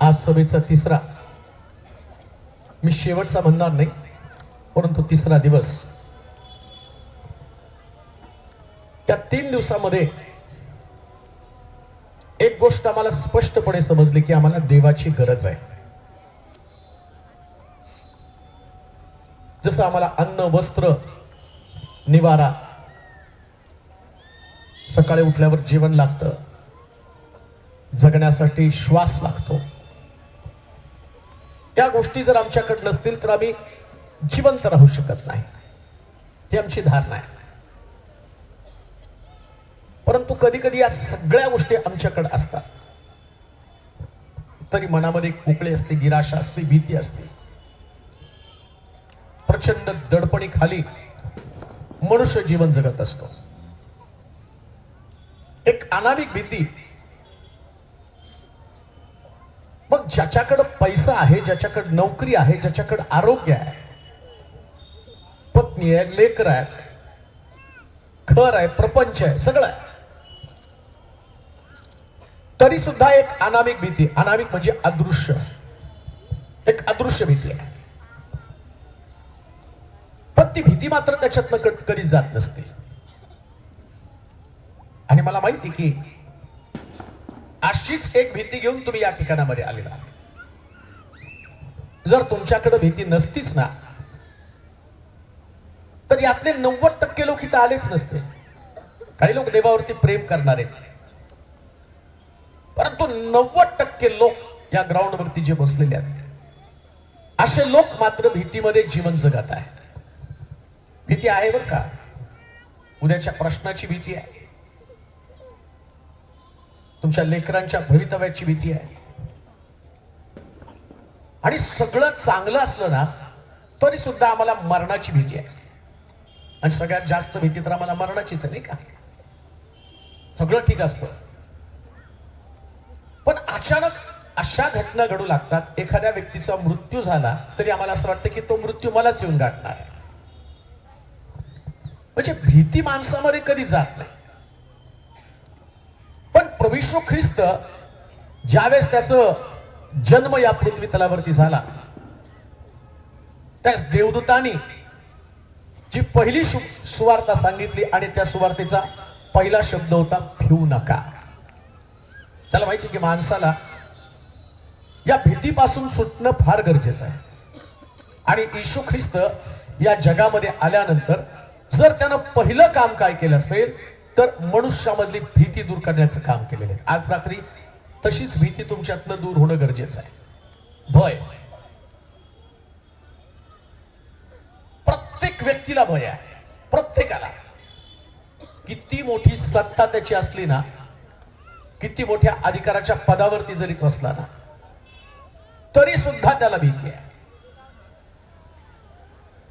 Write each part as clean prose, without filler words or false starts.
आज सभेचा तिसरा, मी शेवटचा म्हणणार नाही, परंतु तिसरा दिवस. त्या 3 दिवसामध्ये एक गोष्ट आम्हाला स्पष्टपणे समजली की आम्हाला देवाची गरज आहे. जसं आम्हाला अन्न, वस्त्र, निवारा, सकाळी उठल्यावर जेवण लागतं, जगण्यासाठी श्वास लागतो, या गोष्टी जर आमच्याकडे नसतील तर आम्ही जिवंत राहू शकत नाही. ही आमची धारणा आहे. परंतु कधी कधी या सगळ्या गोष्टी आमच्याकडे असतात तरी मनामध्ये कुकळे असते, निराशा असते, भीती असते. प्रचंड दडपणी खाली मनुष्य जीवन जगत असतो. एक अनामिक भीती. मग ज्याच्याकडे पैसा आहे, ज्याच्याकडे नोकरी आहे, ज्याच्याकडे आरोग्य आहे, पत्नी आहे, लेकर आहेत, घर आहे, प्रपंच आहे, सगळं आहे, तरी सुद्धा एक अनामिक भीती. अनामिक म्हणजे अदृश्य, एक अदृश्य भीती आहे. पण ती भीती मात्र त्याच्यातनं कधी जात नसते. आणि मला माहिती की अशीच एक भीती घेऊन तुम्ही या ठिकाणामध्ये आलेला आहात. जर तुमच्याकडे भीती नसतीच ना, तर यातले 90% लोक इथं आलेच नसते. काही लोक देवावरती प्रेम करणारे, परंतु 90% लोक या ग्राउंड वरती जे बसलेले आहेत, असे लोक मात्र भीतीमध्ये जीवन जगत आहे. भीती आहे बरं का. उद्याच्या प्रश्नाची भीती आहे, तुमच्या लेकरांच्या भवितव्याची भीती आहे. आणि सगळं चांगलं असलं ना तरी सुद्धा आम्हाला मरणाची भीती आहे. आणि सगळ्यात जास्त भीती तर आम्हाला मरणाचीच आहे, नाही का. सगळं ठीक असतं, पण अचानक अशा घटना घडू लागतात. एखाद्या व्यक्तीचा मृत्यू झाला तरी आम्हाला असं वाटतं की तो मृत्यू मलाच येऊन गाठणार आहे. म्हणजे भीती माणसामध्ये कधी जात नाही. पण प्रभू येशू ख्रिस्त ज्यावेळेस त्याचं जन्म या पृथ्वी तलावरती झाला, त्यास देवदूतांनी जी पहिली सुवार्ता सांगितली आणि त्या सुवार्तेचा पहिला शब्द होता भिवू नका. त्याला माहिती की माणसाला या भीतीपासून सुटणं फार गरजेचं आहे. आणि येशू ख्रिस्त या जगामध्ये आल्यानंतर जर त्यानं पहिलं काम काय केलं असेल तर मनुष्यामधली भीती दूर करण्याचं काम केलेलं आहे. आज रात्री तशीच भीती तुमच्यातनं दूर होणं गरजेचं आहे. भय, प्रत्येक व्यक्तीला भय आहे, प्रत्येकाला. किती मोठी सत्ता त्याची असली ना, किती मोठ्या अधिकाराच्या पदावरती जरी बसला ना, तरी सुद्धा त्याला भीती आहे.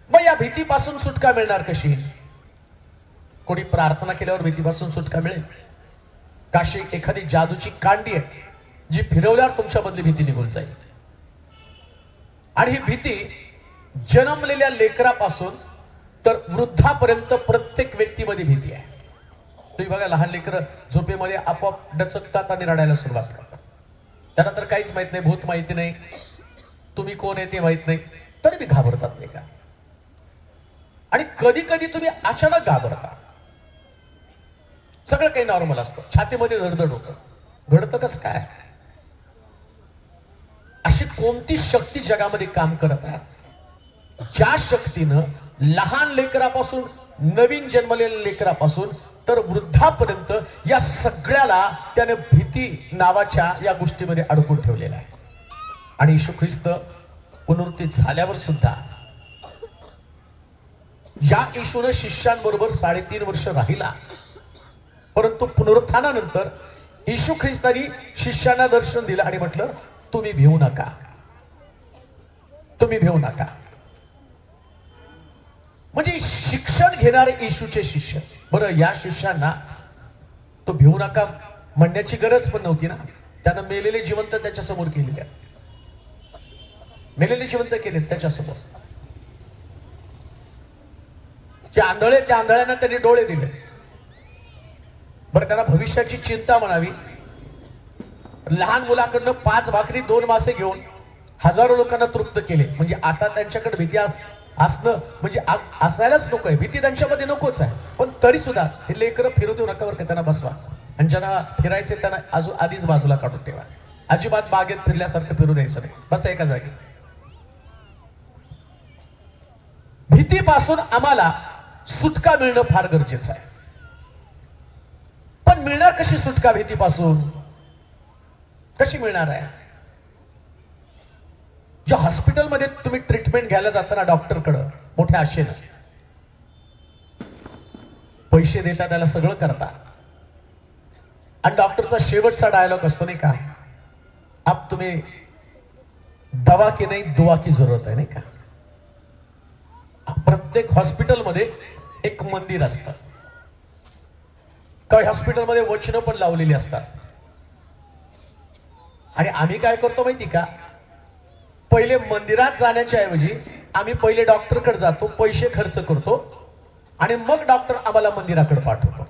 मग या भीतीपासून सुटका मिळणार कशी? कोणी प्रार्थना केल्यावर भीतीपासून सुटका मिळेल का? अशी एखादी जादूची कांडी आहे जी फिरवल्यावर तुमच्यामधली भीती निघून जाईल. आणि ही भीती जन्मलेल्या लेकरापासून तर वृद्धापर्यंत प्रत्येक व्यक्तीमध्ये भीती आहे. तुम्ही बघा, लहान लेकरं झोपेमध्ये आपोआप डचकतात आणि रडायला सुरुवात करतात. त्यांना तर काहीच माहित नाही, भूत माहिती नाही, तुम्ही कोण आहे ते माहित नाही, तरी मी घाबरतात नाही का. आणि कधी कधी तुम्ही अचानक घाबरता. सगळं काही नॉर्मल असतं, छातीमध्ये धडधड होतं, घडतं कसं काय? अशी कोणती शक्ती जगामध्ये काम करत आहे ज्या शक्तीनं लहान लेकरापासून, नवीन जन्मलेल्या लेकरापासून तर वृद्धापर्यंत या सगळ्याला त्याने भीती नावाच्या या गोष्टीमध्ये अडकून ठेवलेला आहे. आणि येशू ख्रिस्त पुनरुत्थित झाल्यावर सुद्धा ज्या येशूने शिष्यांबरोबर 3.5 वर्ष राहिला, परंतु पुनरुत्थानानंतर येशू ख्रिस्तानी शिष्यांना दर्शन दिलं आणि म्हटलं, तुम्ही भिवू नका, तुम्ही भिवू नका. म्हणजे शिक्षण घेणारे येशूचे शिष्य. बरं, या शिष्यांना तो भिवू नका म्हणण्याची गरज पण नव्हती ना. त्यानं मेलेले जिवंत त्याच्यासमोर केलेले, मेलेले जिवंत केले त्याच्यासमोर. जे आंधळे, त्या आंधळ्यांना त्यांनी डोळे दिले. बरं, त्यांना भविष्याची चिंता म्हणावी लहान मुलाकडनं 5 भाकरी 2 मासे घेऊन हजारो लोकांना तृप्त केले. म्हणजे आता त्यांच्याकडे भीती असणं म्हणजे असायलाच नको आहे. भीती त्यांच्यामध्ये नकोच आहे. पण तरी सुद्धा हे लेकरं फिरू देऊ नका बरं का, त्यांना बसवा. आणि ज्यांना फिरायचे त्यांना आधीच बाजूला काढून ठेवा. अजिबात बागेत फिरल्यासारखं फिरू द्यायचं नाही. बस एका जागी. भीतीपासून आम्हाला सुटका मिळणं फार गरजेचं आहे. पण मिळणार कशी सुटका भीतीपासून? कशी मिळणार आहे? ज्या हॉस्पिटलमध्ये तुम्ही ट्रीटमेंट घ्यायला जाताना डॉक्टरकडे मोठ्या आशेनं पैसे देता, त्याला सगळं करता, आणि डॉक्टरचा शेवटचा डायलॉग असतो नाही का, अब तुम्हें दवा की नाही दुआ की जरूरत आहे, नाही का. प्रत्येक हॉस्पिटलमध्ये एक मंदिर असतं. काही हॉस्पिटलमध्ये वचनं पण लावलेली असतात. आणि आम्ही काय करतो माहिती का, पहिले मंदिरात जाण्याच्या ऐवजी आम्ही पहिले डॉक्टरकडे जातो, पैसे खर्च करतो, आणि मग डॉक्टर आम्हाला मंदिराकडे पाठवतो.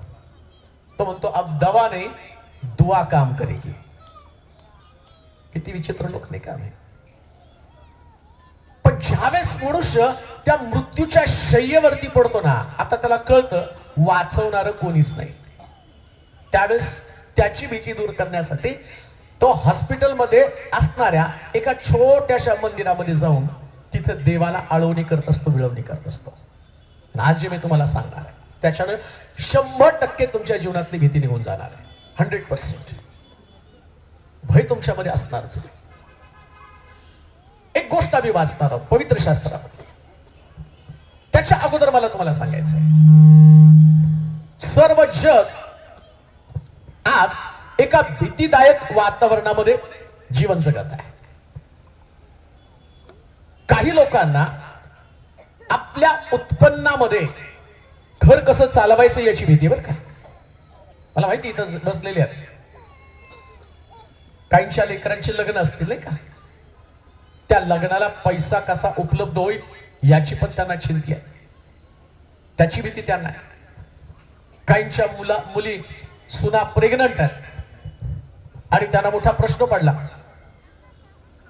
तो म्हणतो अब दवा नाही दुआ काम करेगी. किती विचित्र लोक नाही का आम्ही. पण ज्यावेळेस मनुष्य त्या मृत्यूच्या शय्येवरती पडतो ना, आता त्याला कळतं वाचवणारं कोणीच नाही. त्यावेळेस त्याची भीती दूर करण्यासाठी तो हॉस्पिटलमध्ये असणाऱ्या एका छोट्याशा मंदिरामध्ये जाऊन तिथे देवाला आळवणी करत असतो, विळवणी करत असतो. आज जे मी तुम्हाला सांगणार आहे त्याच्यानं 100% तुमच्या जीवनातली भीती निघून जाणार आहे. 100% भय तुमच्यामध्ये असणारच. एक गोष्ट आम्ही वाचणार आहोत पवित्र शास्त्रामध्ये. त्याच्या अगोदर मला तुम्हाला सांगायचंय, सर्व जग आज एका भीतीदायक वातावरणामध्ये जीवन जगत आहे. काही लोकांना आपल्या उत्पन्नामध्ये घर कसं चालवायचं याची भीती, बरं का. मला माहिती इथं बसलेले आहेत, काहींच्या लेकरांची लग्न असतील नाही का, त्या लग्नाला पैसा कसा उपलब्ध होईल याची पण त्यांना चिंता आहे. त्याची भीती त्यांना आहे. काहींच्या मुली सुना प्रेग्नंट आहेत आणि त्यांना मोठा प्रश्न पडला,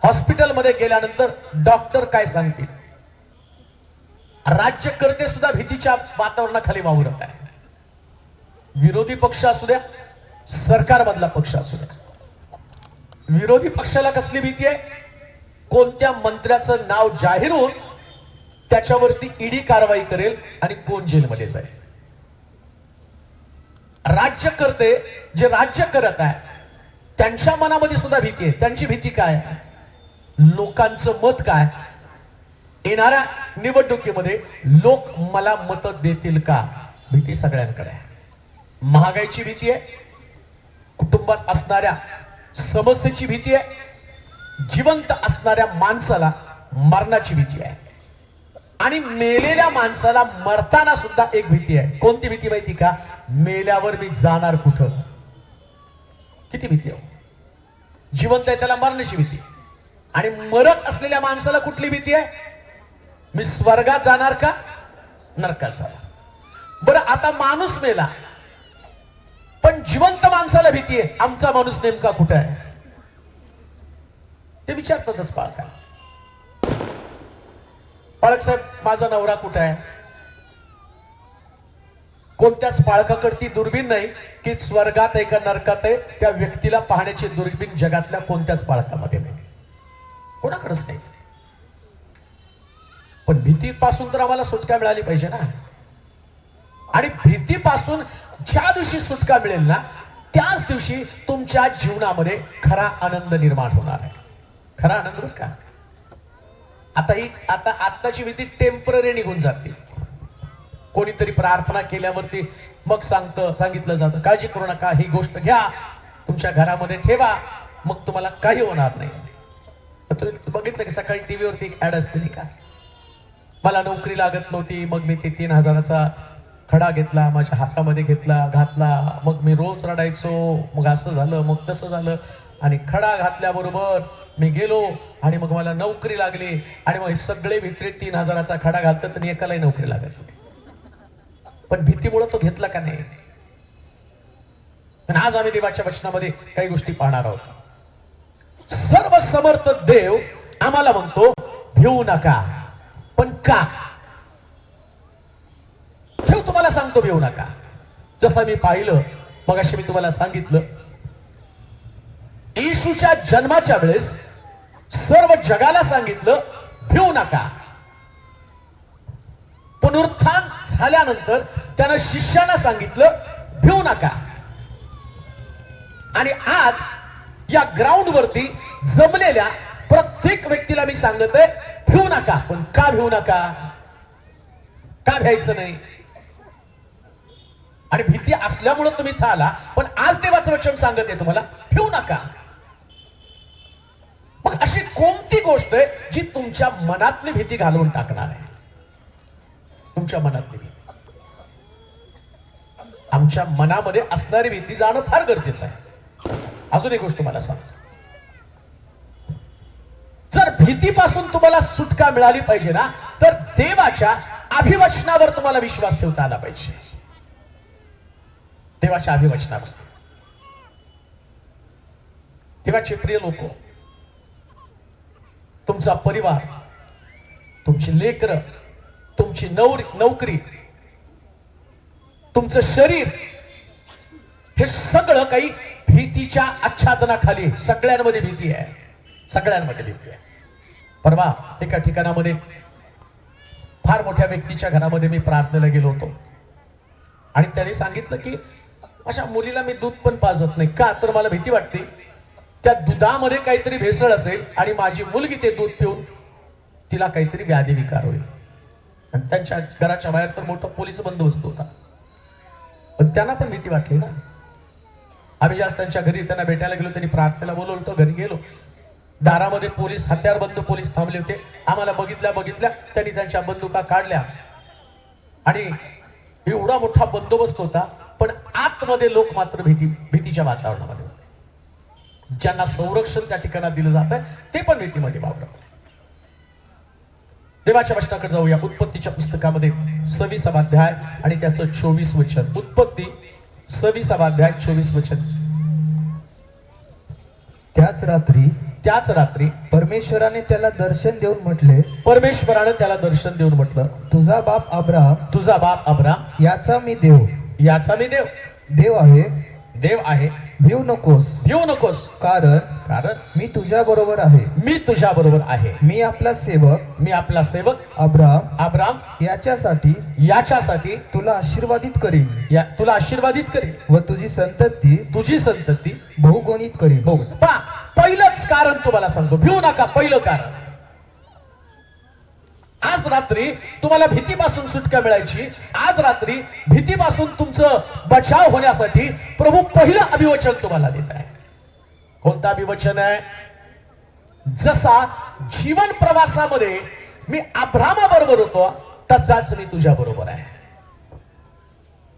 हॉस्पिटलमध्ये गेल्यानंतर डॉक्टर काय सांगतील. राज्यकर्ते सुद्धा भीतीच्या वातावरणाखाली वावरत आहे. विरोधी पक्ष असू द्या, सरकारमधला पक्ष असू द्या. विरोधी पक्षाला कसली भीती आहे, कोणत्या मंत्र्याचं नाव जाहीर होऊन त्याच्यावरती ईडी कारवाई करेल आणि कोण जेलमध्ये जाईल. राज्यकर्ते जे राज्य करत आहे त्यांच्या मनामध्ये सुद्धा भीती आहे. त्यांची भीती काय, लोकांचं मत काय, येणाऱ्या निवडणुकीमध्ये लोक मला मत देतील का, भीती सगळ्यांकडे आहे. महागाईची भीती आहे, कुटुंबात असणाऱ्या समस्येची भीती आहे, जिवंत असणाऱ्या माणसाला मरणाची भीती आहे, आणि मेलेल्या माणसाला मरताना सुद्धा एक भीती आहे. कोणती भीती माहिती का, मेल्यावर मी जाणार कुठं. किती भीती आहे. जिवंत आहे त्याला मरण्याची भीती, आणि मरत असलेल्या माणसाला कुठली भीती आहे, मी स्वर्गात जाणार का नरकात जाणार. बरं, आता माणूस मेला पण जिवंत माणसाला भीती आहे, आमचा माणूस नेमका कुठे आहे. ते विचारतातच पाळका, पाळक साहेब माझा नवरा कुठे आहे. कोणत्याच पाळकाकडे दुर्बीण नाही की स्वर्गात आहे का नरकात आहे, त्या व्यक्तीला पाहण्याची दुर्बीण जगातल्या कोणत्याच पाळकामध्ये नाही, कोणाकडेच नाही. पण भीतीपासून तर आम्हाला सुटका मिळाली पाहिजे ना. आणि भीतीपासून ज्या दिवशी सुटका मिळेल ना, त्याच दिवशी तुमच्या जीवनामध्ये खरा आनंद निर्माण होणार आहे. खरा आनंद बरं का. आताची भीती टेम्पररी निघून जाते. कोणीतरी प्रार्थना केल्यावरती मग सांगितलं जातं काळजी करू नका, ही गोष्ट घ्या तुमच्या घरामध्ये ठेवा, मग तुम्हाला काही होणार नाही. बघितलं की सकाळी टीव्हीवरती एक ऍड असते नाही का, मला नोकरी लागत नव्हती, मग मी ते 3,000चा खडा घेतला, माझ्या हातामध्ये घातला, मग मी रोज रडायचो, मग असं झालं, मग तसं झालं, आणि खडा घातल्याबरोबर मी गेलो आणि मग मला नोकरी लागली, आणि मग सगळे भित्री 3,000चा खडा घालतात आणि एकालाही नोकरी लागत नाही. पण भीतीमुळे तो घेतला का नाही. आज आम्ही देवाच्या वचनामध्ये काही गोष्टी पाहणार आहोत. सर्व समर्थ देव आम्हाला म्हणतो भिवू नका. पण का? ठेव तुम्हाला सांगतो भिवू नका. जसं मी पाहिलं मगाशी मी तुम्हाला सांगितलं, येशूच्या जन्माच्या वेळेस सर्व जगाला सांगितलं भिवू नका. पुनरुत्थान झाल्यानंतर त्यानं शिष्यांना सांगितलं भिवू नका. आणि आज या ग्राउंड वरती जमलेल्या प्रत्येक व्यक्तीला मी सांगत आहे भिवू नका. पण का भिवू नका? का भ्यायचं नाही? आणि भीती असल्यामुळे तुम्ही इथं आला, पण आज देवाचं वचन सांगत आहे तुम्हाला भिवू नका. मग अशी कोणती गोष्ट आहे जी तुमच्या मनातली भीती घालवून टाकणार आहे? तुमच्या मनातली भीती, आमच्या मनामध्ये असणारी भीती जाणं फार गरजेचं आहे. अजून एक गोष्ट मला सांग, जर भीतीपासून तुम्हाला सुटका मिळाली पाहिजे ना, तर देवाच्या अभिवचनावर तुम्हाला विश्वास ठेवता आला पाहिजे. देवाच्या अभिवचनावर. देवाचे प्रिय लोक, तुमचा परिवार, तुमची लेकरं, तुमची नोकरी, तुमचं शरीर, हे सगळं काही भीतीच्या आच्छादनाखाली. सगळ्यांमध्ये भीती आहे, सगळ्यांमध्ये भीती आहे. परवा एका ठिकाणामध्ये फार मोठ्या व्यक्तीच्या घरामध्ये मी प्रार्थनेला गेलो होतो आणि त्यांनी सांगितलं की अशा मुलीला मी दूध पण पाजत नाही. का? तर मला भीती वाटते त्या दुधामध्ये काहीतरी भेसळ असेल आणि माझी मुलगी ते दूध पिऊन तिला काहीतरी व्याधी विकार होईल. आणि त्यांच्या घराच्या बाहेर तर मोठा पोलीस बंदोबस्त होता, पण त्यांना पण भीती वाटली ना. आम्ही जास्त त्यांच्या घरी त्यांना भेटायला गेलो, त्यांनी प्रार्थनेला बोलवलं होतं. घरी गेलो, दारामध्ये पोलीस, हत्यारबंद पोलीस थांबले होते. आम्हाला बघितल्या त्यांनी त्यांच्या बंदुका काढल्या आणि एवढा मोठा बंदोबस्त होता, पण आतमध्ये लोक मात्र भीतीच्या वातावरणामध्ये होते. ज्यांना संरक्षण त्या ठिकाणात दिलं जात आहे ते पण भीतीमध्ये वावरत. देवाच्या वचनाकडे जाऊया. उत्पत्तीच्या पुस्तकामध्ये 26वा अध्याय आणि त्याचं 24 वचन. उत्पत्ती 26वा अध्याय 24 वचन. त्याच रात्री परमेश्वराने त्याला दर्शन देऊन म्हटले, परमेश्वराने त्याला दर्शन देऊन म्हटलं, तुझा बाप अब्राम याचा मी देव आहे. भिवू नकोस, कारण मी तुझ्या बरोबर आहे. मी आपला सेवक अब्राम याच्यासाठी तुला आशीर्वादित करीन व तुझी संतती बहुगुणित करीन. पहिलंच कारण तुम्हाला सांगतो, भिवू नका. पहिलं कारण, आज रात्री तुम्हाला भीतीपासून सुटका मिळायची, आज रात्री भीतीपासून तुमचं बचाव होण्यासाठी प्रभू पहिलं अभिवचन तुम्हाला देत आहे. कोणतं अभिवचन आहे? जसा जीवन प्रवासामध्ये मी अब्रामाबरोबर होतो तसाच मी तुझ्या बरोबर आहे.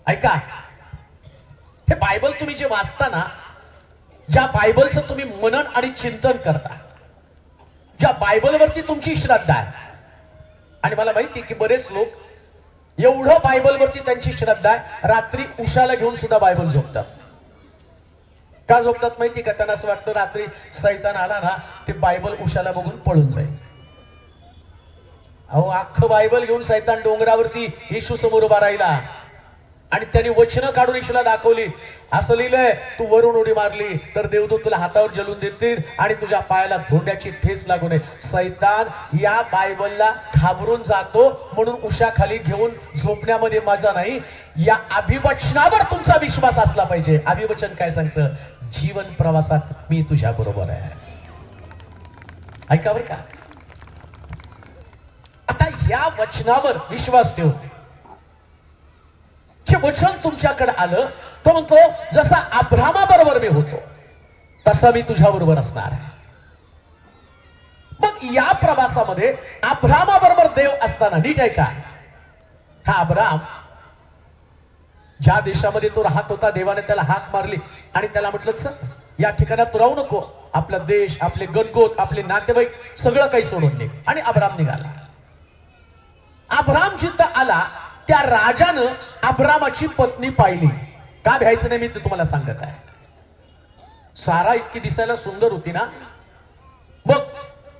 ऐका, हे बायबल तुम्ही जे वाचता ना, ज्या बायबलचं तुम्ही मनन आणि चिंतन करता, ज्या बायबलवरती तुमची श्रद्धा आहे, आणि मला माहिती की बरेच लोक एवढं बायबलवरती त्यांची श्रद्धा आहे, रात्री उशाला घेऊन सुद्धा बायबल झोपतात. का झोपतात माहिती का? त्यांना असं वाटतं रात्री सैतान आला ना, ते बायबल उशाला बघून पळून जाईल. अहो, अख्खं बायबल घेऊन सैतान डोंगरावरती येशू समोर उभा राहिला आणि त्यांनी वचनं काढून येशूला दाखवली. असं लिहिलंय, तू वरून उडी मारली तर देवदूत तुला हातावर जलून देतील आणि तुझ्या पायाला धोंड्याची ठेच लागू नये. सैतान या बायबलला घाबरून जातो, म्हणून उशाखाली घेऊन झोपण्यामध्ये मजा नाही. या अभिवचनावर तुमचा विश्वास असला पाहिजे. अभिवचन काय सांगतं? जीवन प्रवासात मी तुझ्या बरोबर आहे. ऐका बरं का, आता या वचनावर विश्वास ठेव. जे वचन तुमच्याकडे आलं तो म्हणतो, जसा अब्रामाबरोबर मी होतो तसा मी तुझ्या बरोबर असणार आहे. मग या प्रवासामध्ये अब्रामाबरोबर देव असताना, नीट आहे का, हा अब्राम ज्या देशामध्ये तो राहत होता, देवाने त्याला हाक मारली आणि त्याला म्हटलं, चल या ठिकाणात तू राहू नको, आपला देश, आपले गणगोत, आपले नातेवाईक सगळं काही सोडून दे. आणि अब्राम निघाला. अब्राम जिथं आला त्या राजानं अब्रामाची पत्नी पाहिली. का भ्यायचं नाही मी ते तुम्हाला सांगत आहे. सारा इतकी दिसायला सुंदर होती ना, मग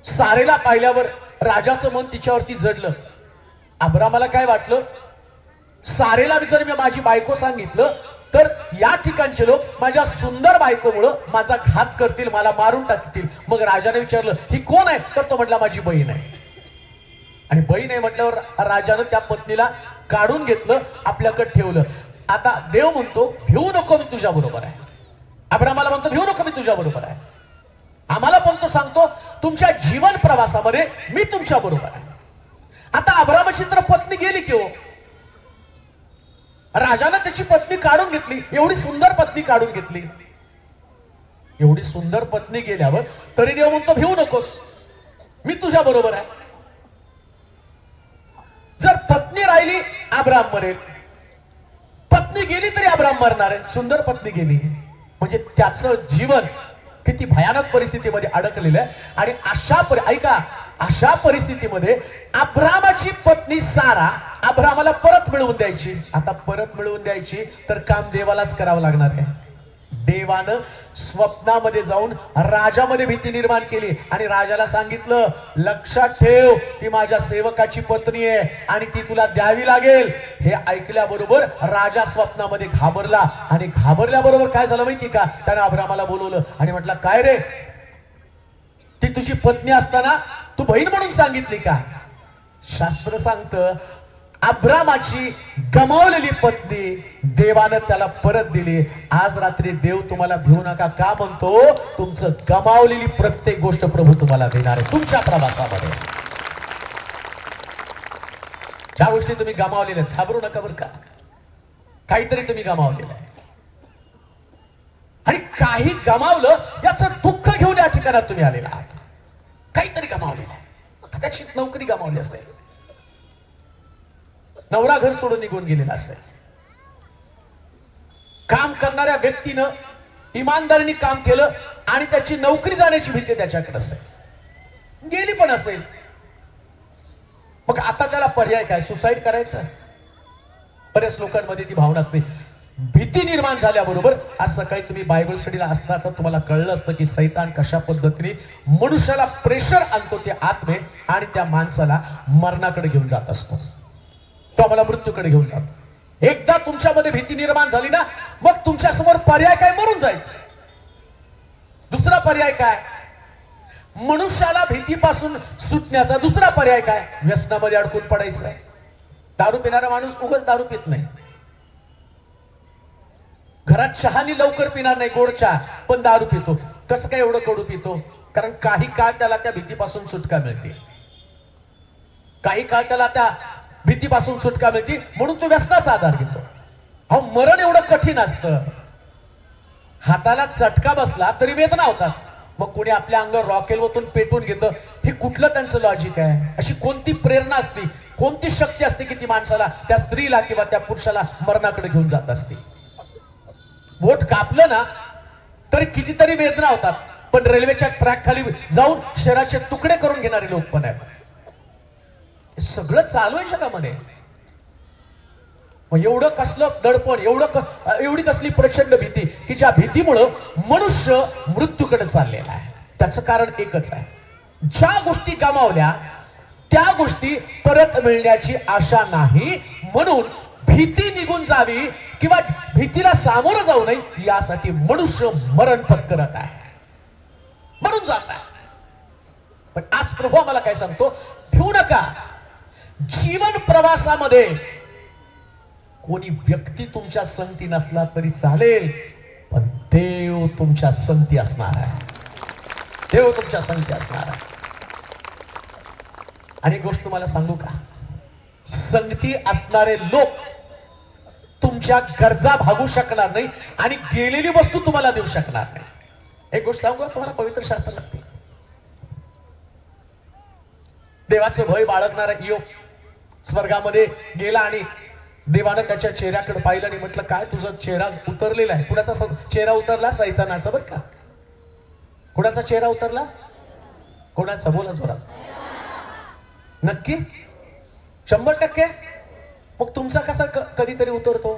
सारेला पाहिल्यावर राजाचं मन तिच्यावरती जडलं. अब्रामाला काय वाटलं, सारेला जर मी माझी बायको सांगितलं तर या ठिकाणचे लोक माझ्या सुंदर बायकोमुळं माझा घात करतील, मला मारून टाकतील. मग राजाने विचारलं ही कोण आहे, तर तो म्हटला माझी बहीण आहे. आणि बहीण आहे म्हटल्यावर राजानं त्या पत्नीला काढून घेतलं, आपल्याकडे ठेवलं. आता देव म्हणतो भिवू नको, मी तुझ्या बरोबर आहे. अब्रामाला म्हणतो भिवू नको, मी तुझ्या बरोबर आहे. आम्हाला पण तो सांगतो तुमच्या जीवन प्रवासामध्ये मी तुमच्या बरोबर आहे. आता अब्रामाची तर पत्नी गेली की हो, राजानं त्याची पत्नी काढून घेतली, एवढी सुंदर पत्नी काढून घेतली. एवढी सुंदर पत्नी गेल्यावर तरी देव म्हणतो भिवू नकोस, मी तुझ्या बरोबर आहे. जर पत्नी राहिली अब्राम मरेल, पत्नी गेली तरी अब्राम मरणार आहे. सुंदर पत्नी गेली म्हणजे त्याचं जीवन किती भयानक परिस्थितीमध्ये अडकलेलं आहे. आणि अशा परिस्थितीमध्ये अब्रामाची पत्नी सारा अब्रामाला परत मिळवून द्यायची. आता परत मिळवून द्यायची तर काम देवालाच करावं लागणार आहे. देवानं स्वप्नामध्ये जाऊन राजामध्ये भीती निर्माण केली आणि राजाला सांगितलं लक्षात ठेव ती माझ्या सेवकाची पत्नी आहे आणि ती तुला द्यावी लागेल. हे ऐकल्याबरोबर राजा स्वप्नामध्ये घाबरला आणि घाबरल्याबरोबर काय झालं माहिती का, त्याने अब्रामाला बोलवलं आणि म्हटलं काय रे, ती तुझी पत्नी असताना तू बहीण म्हणून सांगितली का? शास्त्र सांगतं अब्रामाची गमावलेली पत्नी देवानं त्याला परत दिली. आज रात्री देव तुम्हाला भिवू नका का म्हणतो, तुमचं गमावलेली प्रत्येक गोष्ट प्रभू तुम्हाला देणार आहे तुमच्या प्रवासामध्ये. ज्या गोष्टी तुम्ही गमावलेल्या घाबरू नका बरं का, काहीतरी तुम्ही गमावलेलं आहे. आणि काही गमावलं याचं दुःख घेऊन या ठिकाणात तुम्ही आलेला आहात. काहीतरी गमावलेलं आहे, कदाचित नोकरी गमावली असेल, नवरा घर सोडून निघून गेलेला असेल, काम करणाऱ्या व्यक्तीनं इमानदारीने काम केलं आणि त्याची नोकरी जाण्याची भीती त्याच्याकडे असेल, गेली पण असेल. मग आता त्याला पर्याय काय, सुसाईड करायचं? बऱ्याच लोकांमध्ये ती भावना असते. भीती निर्माण झाल्याबरोबर आज सकाळी तुम्ही बायबल स्टडीला असता तर तुम्हाला कळलं असतं की सैतान कशा पद्धतीने मनुष्याला प्रेशर आणतो ते आत्मे आणि त्या माणसाला मरणाकडे घेऊन जात असतो, तो आम्हाला मृत्यूकडे घेऊन जातो. एकदा तुमच्यामध्ये भीती निर्माण झाली ना, मग तुमच्या समोर पर्याय काय, मरून जायचं. दुसरा पर्याय काय, मनुष्याला भीतीपासून सुटण्याचा दुसरा पर्याय काय, व्यसनामध्ये अडकून पडायचं. दारू पिणारा माणूस उगाच दारू पित नाही, घरात चहानी लवकर पिणार नाही, गोड चहा, पण दारू पितो. कसं काय एवढं कडू पितो? कारण काही काळ त्याला त्या भीतीपासून सुटका मिळते, काही काळ त्याला त्या भीतीपासून सुटका मिळते, म्हणून तो व्यसनाचा आधार घेतो. अहो मरण एवढं कठीण असतं, हाताला चटका बसला तरी वेदना होतात, मग कोणी आपल्या अंगावर रॉकेल वतून पेटून घेतं. हे कुठलं त्यांचं लॉजिक आहे? अशी कोणती प्रेरणा असते, कोणती शक्ती असते की ती माणसाला, त्या स्त्रीला किंवा त्या पुरुषाला मरणाकडे घेऊन जात असते? बोट कापलं ना तरी कितीतरी वेदना होतात, पण रेल्वेच्या ट्रॅक खाली जाऊन शरीराचे तुकडे करून घेणारे लोक पण आहेत. सगळं चालू आहे जगामध्ये. मग एवढं कसलं दडपण, एवढी कसली प्रचंड भीती की ज्या भीतीमुळं मनुष्य मृत्यूकडे चाललेला आहे. त्याचं कारण एकच आहे, ज्या गोष्टी गमावल्या त्या गोष्टी परत मिळण्याची आशा नाही, म्हणून भीती निघून जावी किंवा भीतीला सामोरं जाऊ नये यासाठी मनुष्य मरण पत्करत आहे, मरून जात आहे. पण आज प्रभू आम्हाला काय सांगतो, भिवू नका. जीवन प्रवासामध्ये कोणी व्यक्ती तुमच्या संगती नसला तरी चालेल, पण देव तुमच्या संगती असणार आहे, देव तुमच्या संगती असणार आहे. आणि एक गोष्ट तुम्हाला सांगू का, संगती असणारे लोक तुमच्या गरजा भागू शकणार नाही आणि गेलेली वस्तू तुम्हाला देऊ शकणार नाही. एक गोष्ट सांगू का तुम्हाला, पवित्र शास्त्र लागते. देवाचे भय बाळगणारा इयोब स्वर्गामध्ये गेला आणि देवानं त्याच्या चेहऱ्याकडे पाहिलं आणि म्हटलं काय तुझा चेहरा उतरलेला आहे. कुणाचा चेहरा उतरला? सैतानाचा. बरं का, कुणाचा चेहरा उतरला? कोणाचा? बोला जोरात. नक्की 100%? मग तुमचा कसा कधीतरी उतरतो?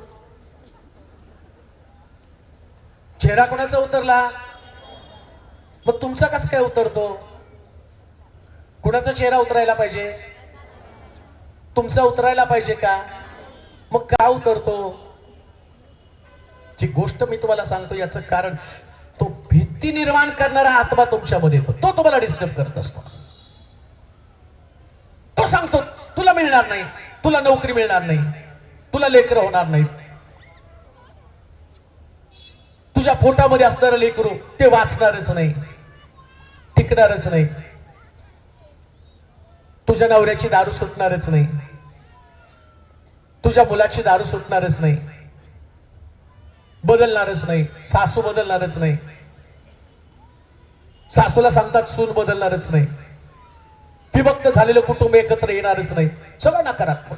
चेहरा कोणाचा उतरला, मग तुमचा कसा काय उतरतो? कुणाचा चेहरा उतरायला पाहिजे? तुमचा उतरायला पाहिजे का? मग का उतरतो? जी गोष्ट मी तुम्हाला सांगतो याचं कारण तो भीती निर्माण करणारा आत्मा तुमच्यामध्ये येतो, तो तुम्हाला डिस्टर्ब करत असतो. तो सांगतो तुला मिळणार नाही, तुला नोकरी मिळणार नाही, तुला लेकरं होणार नाहीत, तुझ्या पोटामध्ये असणारं लेकरू ते वाचणारच नाही, टिकणारच नाही, तुझ्या नवऱ्याची दारू सुटणारच नाही, तुझ्या मुलाची दारू सुटणारच नाही, बदलणारच नाही, सासू बदलणारच नाही, सासूला सांगतात सून बदलणारच नाही, विभक्त झालेलं कुटुंब एकत्र येणारच नाही, सगळं नकारात्मक.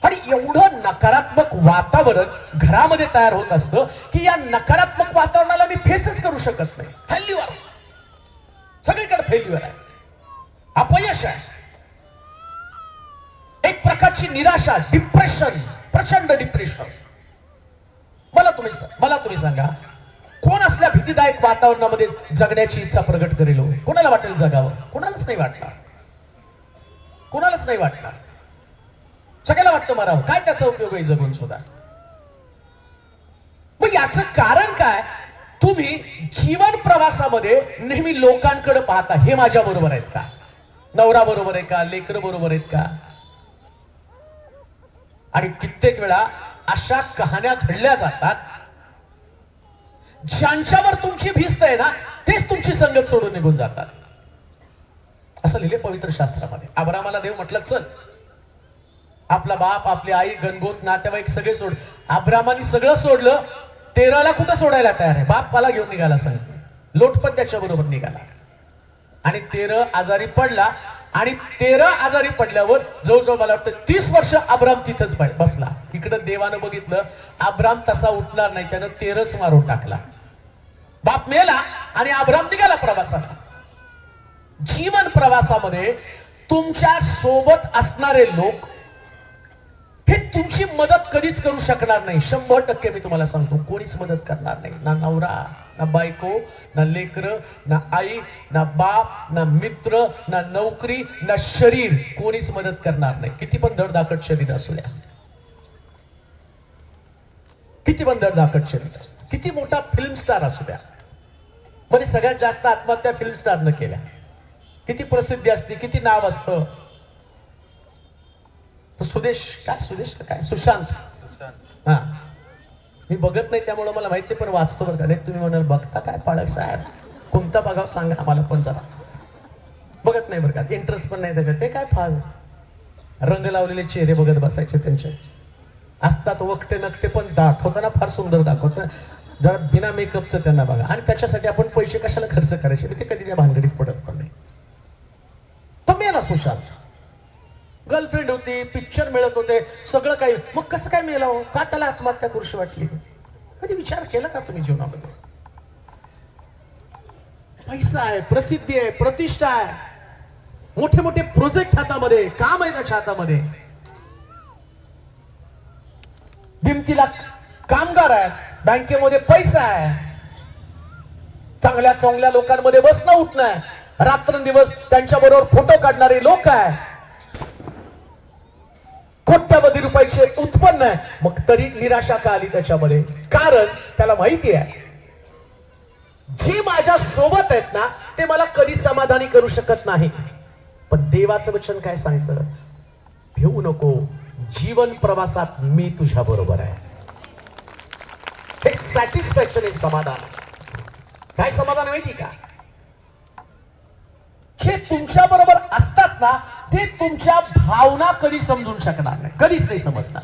आणि एवढं नकारात्मक वातावरण घरामध्ये तयार होत असतं की या नकारात्मक वातावरणाला मी फेसच करू शकत नाही. फेल्युअर, सगळीकडे फेल्युअर आहे, अपयश आहे, एक प्रकारची निराशा, डिप्रेशन, प्रचंड डिप्रेशन. मला तुम्ही सांगा, कोण असल्या भीतीदायक वातावरणामध्ये जगण्याची इच्छा प्रगट करेल? कोणाला वाटेल जगावं? कोणालाच नाही वाटणार, कोणालाच नाही वाटणार. सगळ्याला वाटतं मरावं, काय त्याचा उपयोग आहे जगून सुद्धा. मग याचं कारण काय? तुम्ही जीवन प्रवासामध्ये नेहमी लोकांकडे पाहता, हे माझ्या बरोबर आहेत का, नवरा बरोबर आहे का, लेकरं बरोबर आहेत का. आणि कित्येक वेळा अशा कहाण्या घडल्या जातात, ज्यांच्यावर तुमची भिस्त आहे ना तेच तुमची संगत सोडून निघून जातात. असं लिहिले पवित्र शास्त्रामध्ये. अब्रामाला देव म्हटलं चल, आपला बाप, आपली आई, गणगोत, नातेवाईक सगळे सोड. अब्रामाने सगळं सोडलं, तेराला कुठं सोडायला तयार आहे? बापाला घेऊन निघाला सांगितलं. लोट पण त्याच्या बरोबर निघाला आणि 13 आजारी पडला. आणि 13 आजारी पडल्यावर जवळजवळ मला वाटतं 30 वर्ष अब्राम तिथंच बसला. इकडं देवानं बघितलं, अब्राम तसा उठणार नाही, त्यानं 13च मारून टाकला. बाप मेला आणि अब्राम निघाला प्रवासाला. जीवन प्रवासामध्ये तुमच्या सोबत असणारे लोक हे तुमची मदत कधीच करू शकणार नाही. 100% मी तुम्हाला सांगतो, कोणीच मदत करणार नाही. ना नवरा, ना बायको, ना लेकर, ना आई, ना बाप, ना मित्र, ना नोकरी, ना शरीर, कोणीच मदत करणार नाही. किती पण धडधाकट शरीर असू द्या, किती पण धडधाकट शरीर असू, किती मोठा फिल्म स्टार असू द्या. म्हणजे सगळ्यात जास्त आत्महत्या फिल्म स्टारनं केल्या. किती प्रसिद्धी असते, किती नाव असतं. तो सुदेश काय सुशांत, हा, मी बघत नाही त्यामुळे मला माहित नाही, पण वाचतो बरं का. नाही तुम्ही म्हणाल बघता काय पाळक साहेब, कोणता बघाव सांगा आम्हाला पण जरा. बघत नाही बरं का, इंटरेस्ट पण नाही त्याच्यात. ते काय फार रंग लावलेले चेहरे बघत बसायचे त्यांचे. असतात वकटे नकटे, पण दाखवताना फार सुंदर दाखवतात. जरा बिना मेकअपचं त्यांना बघा. आणि त्याच्यासाठी आपण पैसे कशाला खर्च करायचे? ते कधी त्या भानगडीत पडत पण नाही. तो मेला सुशांत. गर्लफ्रेंड होती, पिक्चर मिळत होते, सगळं काही. मग कसं काय मेला हो? का त्याला आत्महत्या करूशी वाटली? कधी विचार केला का तुम्ही जीवनामध्ये? पैसा आहे, प्रसिद्धी आहे, प्रतिष्ठा आहे, मोठे मोठे प्रोजेक्ट हातामध्ये, काम आहे त्याच्या हातामध्ये, दिमतीला कामगार आहे, बँकेमध्ये पैसा आहे, चांगल्या चांगल्या लोकांमध्ये बसणं उठणं आहे, रात्रंदिवस त्यांच्या बरोबर फोटो काढणारे लोक आहे, कोट्यावधी रुपयाचे उत्पन्न आहे. मग तरी निराशा का आली त्याच्यामध्ये? कारण त्याला माहिती आहे, जे माझ्या सोबत आहेत ना ते मला कधी समाधानी करू शकत नाही. पण देवाचं वचन काय सांगतं? भिवू नको, जीवन प्रवासात मी तुझ्या बरोबर आहे. हे सॅटिस्फॅक्शन आहे, समाधान. काय समाधान माहिती का? जे तुमच्या बरोबर असतात ना ते तुमच्या भावना कधी समजून शकणार नाही, कधीच नाही समजणार.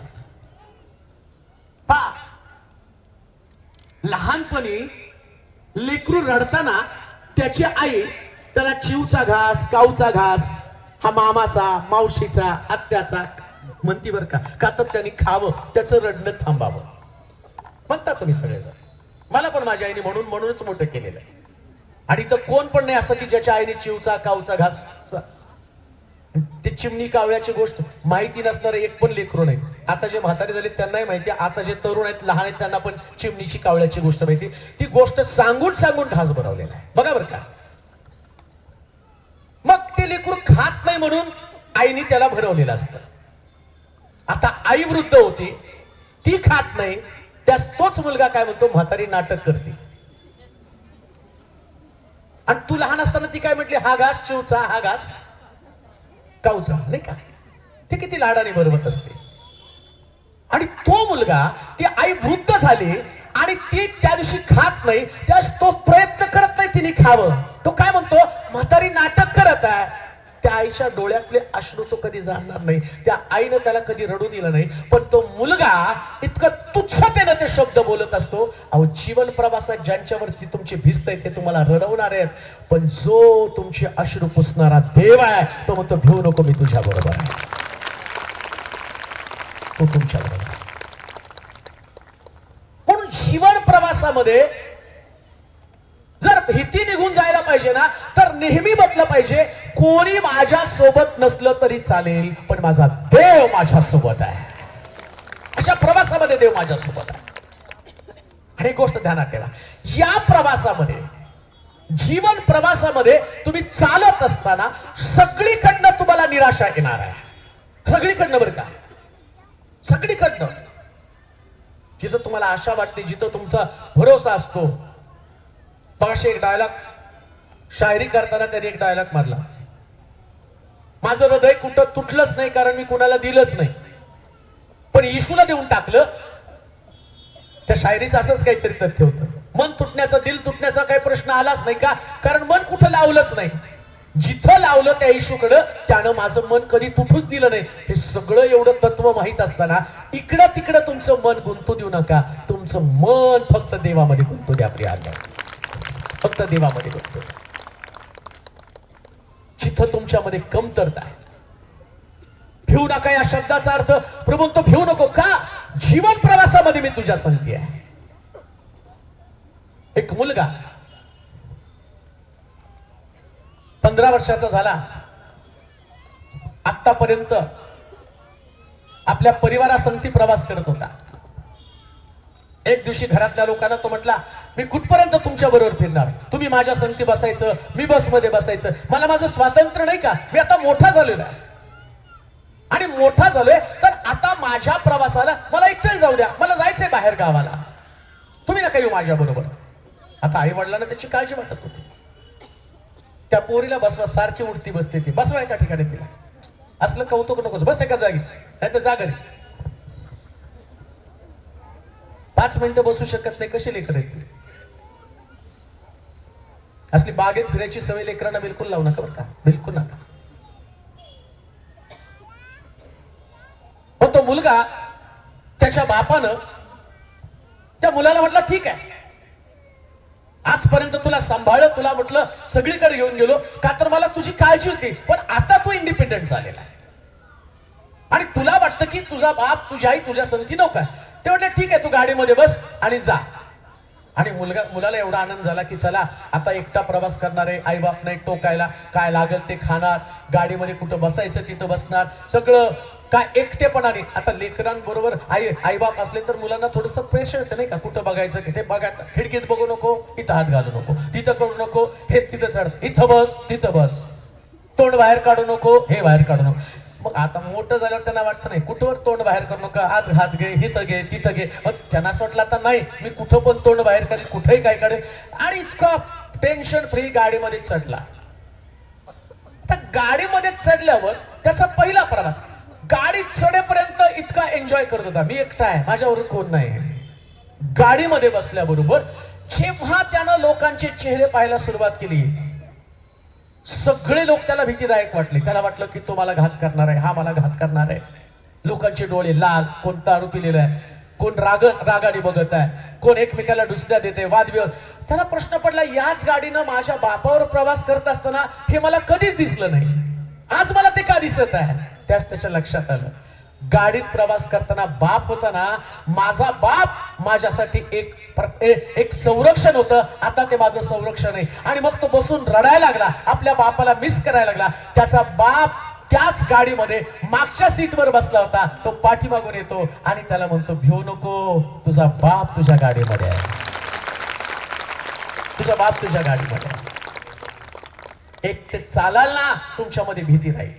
लहानपणी लेकरू रडताना त्याची आई त्याला चिवचा घास, काऊचा घास, हा मामाचा, मावशीचा, आत्याचा म्हणती बर का, का तर त्यांनी खावं, त्याचं रडणं थांबावं म्हणता तुम्ही सगळेजण. मला पण माझ्या आईने म्हणूनच मोठं केलेलं आहे. आणि तर कोण पण नाही असं की ज्याच्या आईने चिवचा, काऊचा घास, ते चिमणी कावळ्याची गोष्ट माहिती नसणारे एक पण लेकरू नाही. आता जे म्हातारे झाले त्यांनाही माहिती, आता जे तरुण आहेत, लहान आहेत, त्यांना पण चिमणीची कावळ्याची गोष्ट माहिती. ती गोष्ट सांगून सांगून ढास भरवलेला आहे. बघा बरं का, ते लेकरू खात नाही म्हणून आईने त्याला भरवलेलं असतं. आता आई वृद्ध होती, ती खात नाही, त्यास तोच मुलगा काय म्हणतो, म्हातारी नाटक करते. आणि तू लहान असताना ती काय म्हटली, हा घास चिवचा, हा घास काऊचा, नाही का? ती किती लाडाने भरवत असते. आणि तो मुलगा, ती आई वृद्ध झाली आणि ती त्या दिवशी खात नाही, त्यास तो प्रयत्न करत नाही तिने खावं. तो काय म्हणतो, म्हातारी नाटक करत आहे. त्या आईच्या डोळ्यातले अश्रू तो कधी जाणणार नाही, त्या आईनं त्याला कधी रडू दिलं नाही. पण तो मुलगा इतकं तुच्छतेनं ते शब्द बोलत असतो. अहो, जीवन प्रवासात ज्यांच्यावरती तुमची भिस्त आहे ते तुम्हाला रडवणार आहेत, पण जो तुमचे अश्रू पुसणारा देव आहे तो म्हणतो, भिवू नको, मी तुझ्या बरोबर आहे. तो तुमच्या बरोबर. म्हणून जीवन प्रवासामध्ये जर भीती निघून जायला पाहिजे ना, तर नेहमी म्हटलं पाहिजे, कोणी माझ्या सोबत नसलं तरी चालेल, पण माझा देव माझ्या सोबत आहे. अशा प्रवासामध्ये देव माझ्या सोबत आहे. आणि एक गोष्ट ध्यानात ठेवा, या प्रवासामध्ये, जीवन प्रवासामध्ये तुम्ही चालत असताना सगळीकडनं तुम्हाला निराशा येणार आहे. सगळीकडनं, बरं का, सगळीकडनं. जिथं तुम्हाला आशा वाटते, जिथं तुमचा भरोसा असतो. मगाशी एक डायलॉग, शायरी करताना त्यांनी एक डायलॉग मारला, माझं हृदय कुठं तुटलंच नाही कारण मी कुणाला दिलंच नाही, पण येशूला देऊन टाकलं. त्या शायरीचं असंच काहीतरी तथ्य होतं. मन तुटण्याचा, दिल तुटण्याचा काही प्रश्न आलाच नाही का, कारण मन कुठं लावलंच नाही. जिथं लावलं त्या येशूकडं, त्यानं माझं मन कधी तुटूच दिलं नाही. हे सगळं एवढं तत्व माहित असताना इकडं तिकडं तुमचं मन गुंतू देऊ नका. तुमचं मन फक्त देवामध्ये गुंतू द्या. प्रिय आज्ञा, फक्त देवामध्ये गुंतू. जिथं तुमच्यामध्ये कमतरता आहे, भिवू नका. या शब्दाचा अर्थ प्रभू तो भिवू नको का, जीवन प्रवासामध्ये मी तुझ्या संगती आहे. एक मुलगा 15 वर्षाचा झाला, आतापर्यंत आपल्या परिवारासंगती प्रवास करत होता. एक दिवशी घरातल्या लोकांना तो म्हटला, मी कुठपर्यंत तुमच्या बरोबर फिरणार, तुम्ही माझ्या संगती बसायचं, मी बसमध्ये बसायचं, मला माझं स्वातंत्र्य नाही का, मी आता मोठा झालेला आहे. आणि मोठा झालोय तर आता माझ्या प्रवासाला मला एकटं जाऊ द्या, मला जायचंय बाहेर गावाला, तुम्ही नका येऊ माझ्या बरोबर. आता आई वडिलांना त्याची काळजी वाटत होती. त्या पोरीला बसवा, सारखी उठती बसते, ती बसवा एका ठिकाणी, तिला असलं कौतुक नकोच, बस एका जागी, नाही तर जा घरी. 5 मिनिटं बसू शकत नाही, कशी लेकर आहेत. असली बागेत फिरायची सवय लेकरांना बिलकुल लावू नका, बरं का, बिलकुल नका. तो मुलगा, त्याच्या बापानं त्या मुलाला म्हटलं, ठीक आहे, आजपर्यंत तुला सांभाळलं, तुला म्हटलं सगळीकडे घेऊन गेलो का, तर मला तुझी काळजी होती, पण आता तू इंडिपेंडेंट झालेला आहे आणि तुला वाटतं की तुझा बाप, तुझी आई तुझ्या संगती नको. ते म्हटलं, ठीक आहे, तू गाडीमध्ये बस आणि जा. आणि मुलाला एवढा आनंद झाला की चला आता एकटा प्रवास करणार आहे, आई बाप नाही टोकायला, काय लागेल ते खाणार, गाडीमध्ये कुठं बसायचं तिथं बसणार, सगळं काय एकटेपणाने. आता लेकरांबरोबर आई बाप असले तर मुलांना थोडंसं प्रेशर येतं, नाही का, कुठं बघायचं, ते बघायचं, खिडकीत बघू नको, इथं हात घालू नको, तिथं करू नको, हे तिथं चढ, इथं बस, तिथं बस, तोंड बाहेर काढू नको, हे बाहेर काढू नको. मग आता मोठं झाल्यावर त्यांना वाटतं नाही, कुठवर तोंड बाहेर करू नका, हात घात घे, इथं घे, तिथं घे. मग त्यांना असं वाटलं आता नाही, मी कुठं पण तोंड बाहेर करेन, कुठेही काय काढेल. आणि इतका टेन्शन फ्री गाडीमध्ये चढला. आता गाडीमध्ये चढल्यावर त्याचा पहिला प्रवास, गाडीत चढेपर्यंत इतका एन्जॉय करत होता, मी एकटा आहे, माझ्याबरोबर कोण नाही. गाडीमध्ये बसल्याबरोबर जेव्हा त्यानं लोकांचे चेहरे पाहायला सुरुवात केली, सगळे लोक त्याला भीतीदायक वाटले. त्याला वाटलं की तो मला घात करणार आहे, हा मला घात करणार आहे. लोकांचे डोळे लाल, कोण दारू पिलेला आहे, कोण रागाने बघत आहे, कोण एकमेकाला दुसऱ्या देते, वादविवाद. त्याला प्रश्न पडला, याच गाडीनं माझ्या बापावर प्रवास करत असताना हे मला कधीच दिसलं नाही, आज मला ते का दिसत आहे. त्याच त्याच्या लक्षात आलं, गाडीत प्रवास करताना बाप होता ना, माझा बाप माझ्यासाठी एक संरक्षण होतं, आता ते माझं संरक्षण आहे. आणि मग तो बसून रडायला लागला, आपल्या बापाला मिस करायला लागला. त्याचा बाप त्याच गाडीमध्ये मागच्या सीटवर बसला होता, तो पाठीमागून येतो आणि त्याला म्हणतो, भिवू नको, तुझा बाप तुझ्या गाडीमध्ये आहे, तुझा बाप तुझ्या गाडीमध्ये आहे. एकटे चालाल ना, तुमच्यामध्ये भीती राहील.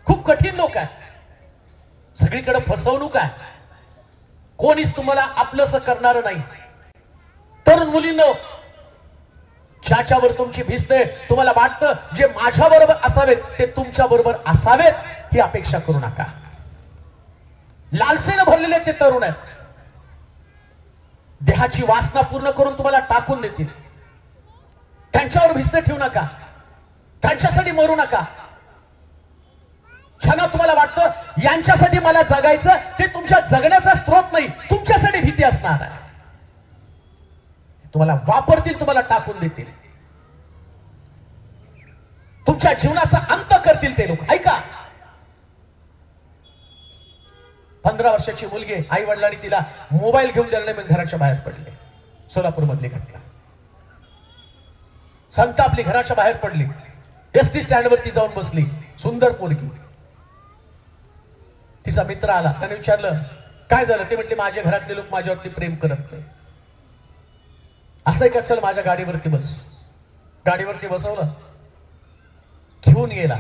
खूप कठीण लोक आहे, सगळीकडे फसवणूक आहे, कोणीच तुम्हाला आपलंसं करणार नाही. तरुण मुलींनो, ज्याच्यावर तुमची भिजते, तुम्हाला वाटतं जे माझ्या बरोबर असावेत ते तुमच्या बरोबर असावेत, ही अपेक्षा करू नका. लालसेने भरलेले ते तरुण आहेत, देहाची वासना पूर्ण करून तुम्हाला टाकून देतील. त्यांच्यावर भिजते ठेवू नका, त्यांच्यासाठी मरू नका. ज्यांना तुम्हाला वाटतं यांच्यासाठी मला जगायचं, ते तुमच्या जगण्याचा स्रोत नाही, तुमच्यासाठी भीती असणार आहे. तुम्हाला वापरतील, तुम्हाला टाकून देतील, तुमच्या जीवनाचा अंत करतील ते लोक. ऐका, 15 वर्षाची मुलगी, आई वडिलांनी तिला मोबाईल घेऊन दिला नाही म्हणून घराच्या बाहेर पडले. सोलापूर मधली घटना. संतापली, घराच्या बाहेर पडली, एसटी स्टँड वरती जाऊन बसली. सुंदर पोरगी. तिचा मित्र आला, त्याने विचारलं काय झालं. ते म्हटले माझ्या घरातले लोक माझ्यावरती प्रेम करत नाही. असं का, चल माझ्या गाडीवरती बस. गाडीवरती बसवलं, घेऊन गेला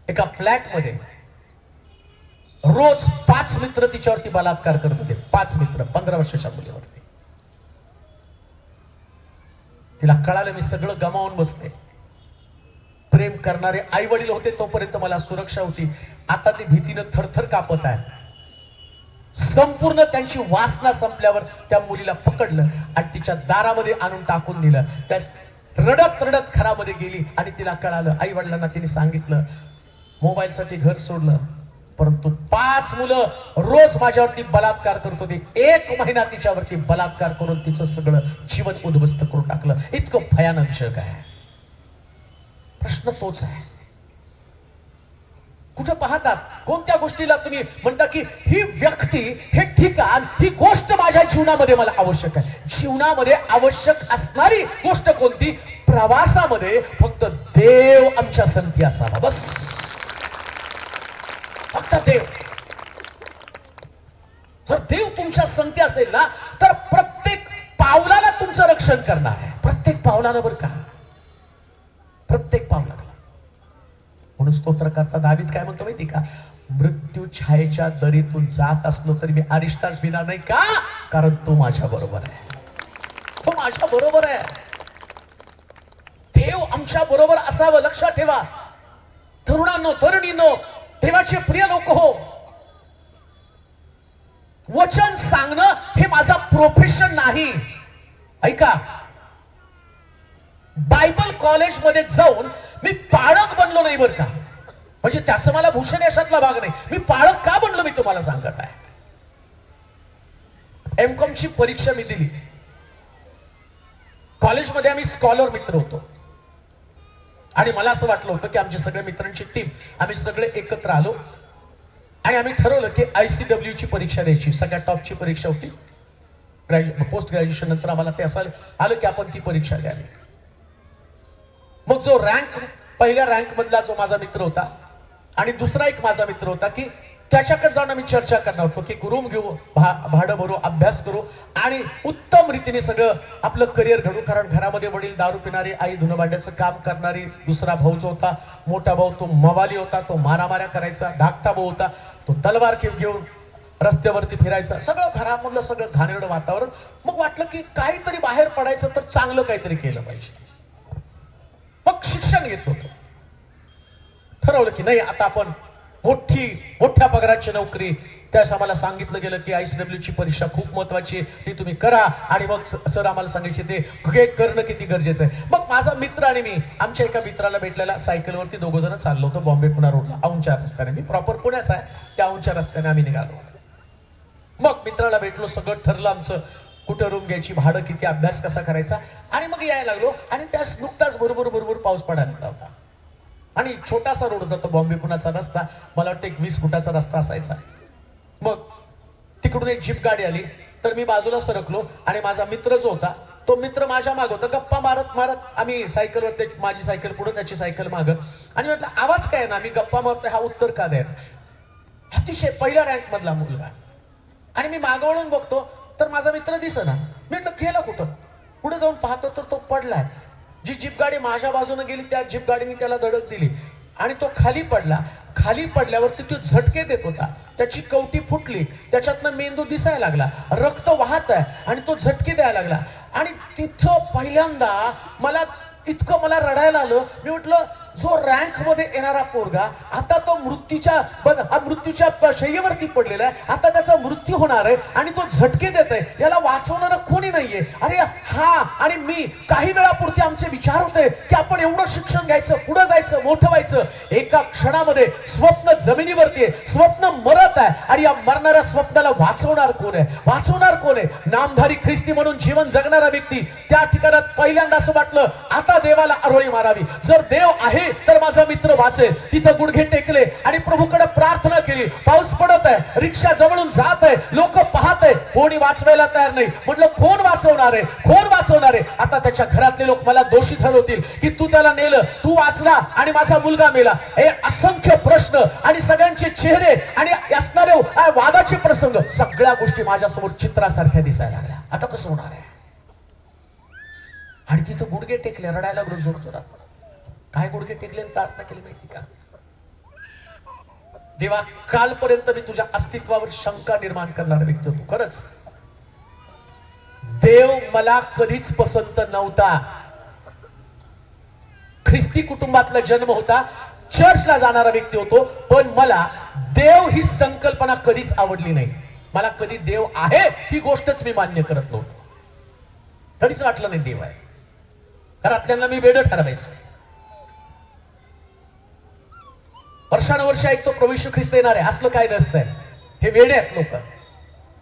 एका फ्लॅट मध्ये. रोज 5 मित्र तिच्यावरती बलात्कार करत होते. 5 मित्र 15 वर्षाच्या मुलीवरती. तिला कळालं मी सगळं गमावून बसले. प्रेम करणारे आई वडील होते तोपर्यंत मला सुरक्षा होती, आता ती भीतीनं थरथर कापत आहे. संपूर्ण त्यांची वासना संपल्यावर त्या मुलीला पकडलं आणि तिच्या दारामध्ये आणून टाकून दिलं. त्या रडत रडत घरामध्ये गेली आणि तिला कळालं. आई वडिलांना तिने सांगितलं, मोबाईलसाठी घर सोडलं, परंतु 5 मुलं रोज माझ्यावरती बलात्कार करत होते. 1 महिना तिच्यावरती बलात्कार करून तिचं सगळं जीवन उद्ध्वस्त करून टाकलं. इतकं भयानक जग आहे. प्रश्न तोच आहे, कुठं पाहतात, कोणत्या गोष्टीला तुम्ही म्हणता की ही व्यक्ती, हे ठिकाण, ही गोष्ट माझ्या जीवनामध्ये मला आवश्यक आहे. जीवनामध्ये आवश्यक असणारी गोष्ट कोणती? प्रवासामध्ये फक्त देव आमच्या संगती असावा, बस. फक्त देव. जर देव तुमच्या संगती असेल ना, तर प्रत्येक पावलाला तुमचं रक्षण करणार आहे. प्रत्येक पावलाला, बरं का, प्रत्येक पावलाला. म्हणून स्तोत्रकर्ता दावीद काय म्हणतो माहिती का? मृत्यू छायेच्या दरीतून जात असलो तरी मी अरिष्टास भिणार नाही. का? कारण तो माझ्या बरोबर आहे. तो माझ्या बरोबर आहे. देव आमच्या बरोबर असावं, लक्षात ठेवा. तरुणांनो, तरुणींनो, देवाचे प्रिय लोक हो, वचन सांगणं हे माझा प्रोफेशन नाही. ऐका, बायबल कॉलेजमध्ये जाऊन मी पाळक बनलो नाही, बरं का. म्हणजे त्याचं मला भूषण यशातला भाग नाही. मी पाळक का बनलो मी तुम्हाला सांगत आहे. एमकॉम ची परीक्षा मी दिली. कॉलेजमध्ये आम्ही स्कॉलर मित्र होतो आणि मला असं वाटलं होतं की आमच्या सगळ्या मित्रांची टीम, आम्ही सगळे एकत्र आलो आणि आम्ही ठरवलं की ICW ची परीक्षा द्यायची. सगळ्यात टॉपची परीक्षा होती. पोस्ट ग्रॅज्युएशन नंतर आम्हाला ते असं आलं की आपण ती परीक्षा द्यावी. मग जो रँक, पहिल्या रँक मधला जो माझा मित्र होता आणि दुसरा एक माझा मित्र होता, की त्याच्याकडे जाऊन आम्ही चर्चा करणार होतो की रूम घेऊ, भाडं भरू, अभ्यास करू आणि उत्तम रीतीने सगळं आपलं करिअर घडू. कारण घरामध्ये वडील दारू पिणारे, आई धुणं भांड्याचं काम करणारी, दुसरा भाऊ जो होता, मोठा भाऊ तो मवाली होता, तो मारामाऱ्या करायचा. धाकटा भाऊ होता, तो तलवार घेऊन रस्त्यावरती फिरायचा. सगळं घरामधलं सगळं घाणेरडं वातावरण. मग वाटलं की काहीतरी बाहेर पडायचं तर चांगलं काहीतरी केलं पाहिजे. मग शिक्षण घेत होतो. ठरवलं की नाही, आता आपण मोठ्या पगाराची नोकरी. त्यास आम्हाला सांगितलं गेलं की ICW ची परीक्षा खूप महत्वाची आहे, ती तुम्ही करा. आणि मग सर आम्हाला सांगायचे ते करणं किती गरजेचं आहे. मग माझा मित्र आणि मी आमच्या एका मित्राला भेटलेला सायकलवरती 2 जण चाललो होतो बॉम्बे पुणे रोडला, औंधच्या रस्त्याने. मी प्रॉपर पुण्याचा आहे, त्या औंधच्या रस्त्याने आम्ही निघालो. मग मित्राला भेटलो, सगळं ठरलं आमचं, कुठं रूम घ्यायची, भाडं किती, अभ्यास कसा करायचा. आणि मग यायला लागलो आणि त्यास नुकताच बरोबर पाऊस पडायला लागला होता आणि छोटासा रोड होता तो बॉम्बे पुण्याचा रस्ता. मला वाटतं एक 20 फुटाचा रस्ता असायचा. मग तिकडून एक जीप गाडी आली तर मी बाजूला सरकलो आणि माझा मित्र जो होता तो मित्र माझ्या माग होता. गप्पा मारत मारत आम्ही सायकलवर, माझी सायकल पुढे, त्याची सायकल माग. आणि म्हटलं आवाज काय ना, मी गप्पा मारतोय, हा उत्तर का द्या. अतिशय पहिल्या रँक मधला मुलगा. आणि मी मागवळून बघतो तर माझा मित्र दिसेना. मी म्हटलं गेला कुठं. पुढे जाऊन पाहतो तर तो पडलाय. जी जीप गाडी माझ्या बाजूने गेली त्या जीप गाडीने त्याला धडक दिली आणि तो खाली पडला. खाली पडल्यावरती तो झटके देत होता, त्याची कवटी फुटली, त्याच्यातनं मेंदू दिसायला लागला, रक्त वाहत आहे आणि तो झटके द्यायला लागला. आणि तिथं पहिल्यांदा मला रडायला आलं. मी म्हटलं जो रँक मध्ये येणारा पोरगा आता तो मृत्यूच्या शय्येवरती पडलेला आहे, आता त्याचा मृत्यू होणार आहे आणि तो झटके देत आहे, याला वाचवणारं कोणी नाहीये. अरे हा आणि मी काही वेळापुरती आमचे विचार होते की आपण एवढं शिक्षण घ्यायचं, पुढे जायचं, मोठं व्हायचं. एका क्षणामध्ये स्वप्न जमिनीवरती आहे, स्वप्न मरत आहे आणि या मरणाऱ्या स्वप्नाला वाचवणार कोण आहे? वाचवणार कोण आहे? नामधारी ख्रिस्ती म्हणून जीवन जगणारा व्यक्ती. त्या ठिकाणात पहिल्यांदा असं वाटलं आता देवाला आरोळी मारावी. जर देव आहे तर माझा मित्र वाचेल. तिथं गुडघे टेकले आणि प्रभूकडे प्रार्थना केली. पाऊस पडत आहे, रिक्षा जवळून जात आहे, लोक पाहत आहे, कोणी वाचवायला तयार नाही. म्हटलं कोण वाचवणार आहे? कोण वाचवणार आहे? आता त्याच्या घरातले लोक मला दोषी ठरवतील की तू त्याला नेलं, तू वाचला आणि माझा मुलगा मेला. हे असंख्य प्रश्न आणि सगळ्यांचे चेहरे आणि असणारे वादाचे प्रसंग, सगळ्या गोष्टी माझ्यासमोर चित्रासारख्या दिसायला लागल्या. आता कसं होणार आहे? आणि तिथं गुडघे टेकले, रडायला लागलो जोर जोरात. काय गुडघे टेकले प्रार्थना केली माहिती का? देवा, कालपर्यंत मी तुझ्या अस्तित्वावर शंका निर्माण करणारा व्यक्ती होतो. खरंच देव मला कधीच पसंत नव्हता. ख्रिस्ती कुटुंबातला जन्म होता, चर्चला जाणारा व्यक्ती होतो, पण मला देव ही संकल्पना कधीच आवडली नाही. मला कधी देव आहे ही गोष्टच मी मान्य करत नव्हतो. कधीच वाटलं नाही देव आहे. घरातल्यांना मी वेड ठरवायचं. वर्षानुवर्ष ऐकतो प्रभू येशू ख्रिस्त येणार आहे, असलं काय नसतंय, हे वेडे आहेत लोक.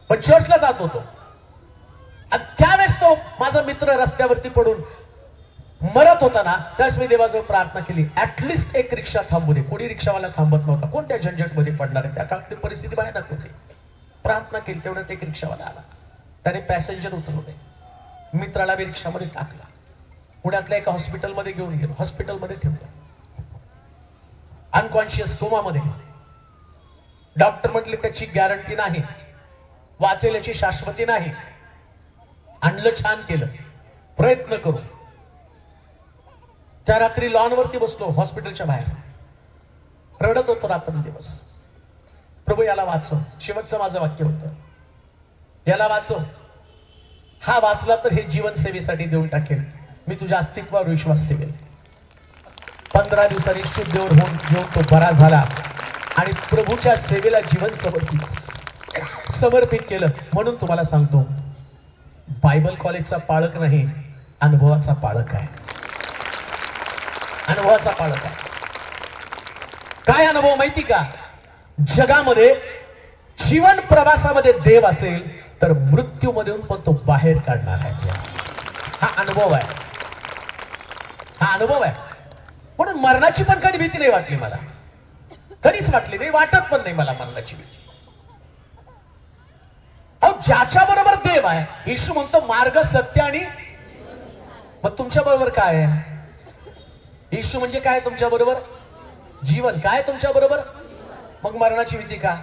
पण चर्चला जात होतो आणि त्यावेळेस तो माझा मित्र रस्त्यावरती पडून मरत होता ना, त्यावेळेस मी देवाजवळ प्रार्थना केली, ऍटलिस्ट एक रिक्षा थांबू दे. कोणी रिक्षावाला थांबत नव्हता, कोणत्या झंझटमध्ये पडणार आहे, त्या काळातली परिस्थिती भयानक होती. प्रार्थना केली, तेवढ्यात एक रिक्षावाला आला. त्याने पॅसेंजर उतरवले, मित्राला मी रिक्षामध्ये टाकला, पुण्यातल्या एका हॉस्पिटलमध्ये घेऊन गेलो. हॉस्पिटलमध्ये ठेवलं, अनकॉन्शियस कोमामध्ये. डॉक्टर म्हटले त्याची गॅरंटी नाही, वाचेल याची शाश्वती नाही. आणलं, छान केलं, प्रयत्न करू. त्या रात्री लॉनवरती बसलो हॉस्पिटलच्या बाहेर, रडत होतो रात्रंदिवस. प्रभू याला वाचव. शेवटचं माझं वाक्य होतं, याला वाचव. हा वाचला तर हे जीवन सेवेसाठी देऊन टाकेल. मी तुझ्या अस्तित्वावर विश्वास ठेवेल. 15 दिवसांनी शुद्धीवर होऊन घेऊन तो बरा झाला आणि प्रभूच्या सेवेला जीवन समर्पित केलं. म्हणून तुम्हाला सांगतो, बायबल कॉलेजचा पाळक नाही, अनुभवाचा पाळक आहे. अनुभवाचा पाळक आहे. काय अनुभव माहिती का? जगामध्ये जीवन प्रवासामध्ये देव असेल तर मृत्यूमधून पण तो बाहेर काढणार आहे. हा अनुभव आहे, हा अनुभव आहे. म्हणून मरणाची पण कधी भीती नाही वाटली मला, कधीच वाटली नाही, वाटत पण नाही मला मरणाची भीती. अहो, ज्याच्या बरोबर देव आहे, येशू म्हणतो मार्ग, सत्य आणि मग तुमच्या बरोबर काय आहे? येशू म्हणजे काय तुमच्या बरोबर? जीवन. काय तुमच्या बरोबर? मग मरणाची भीती का?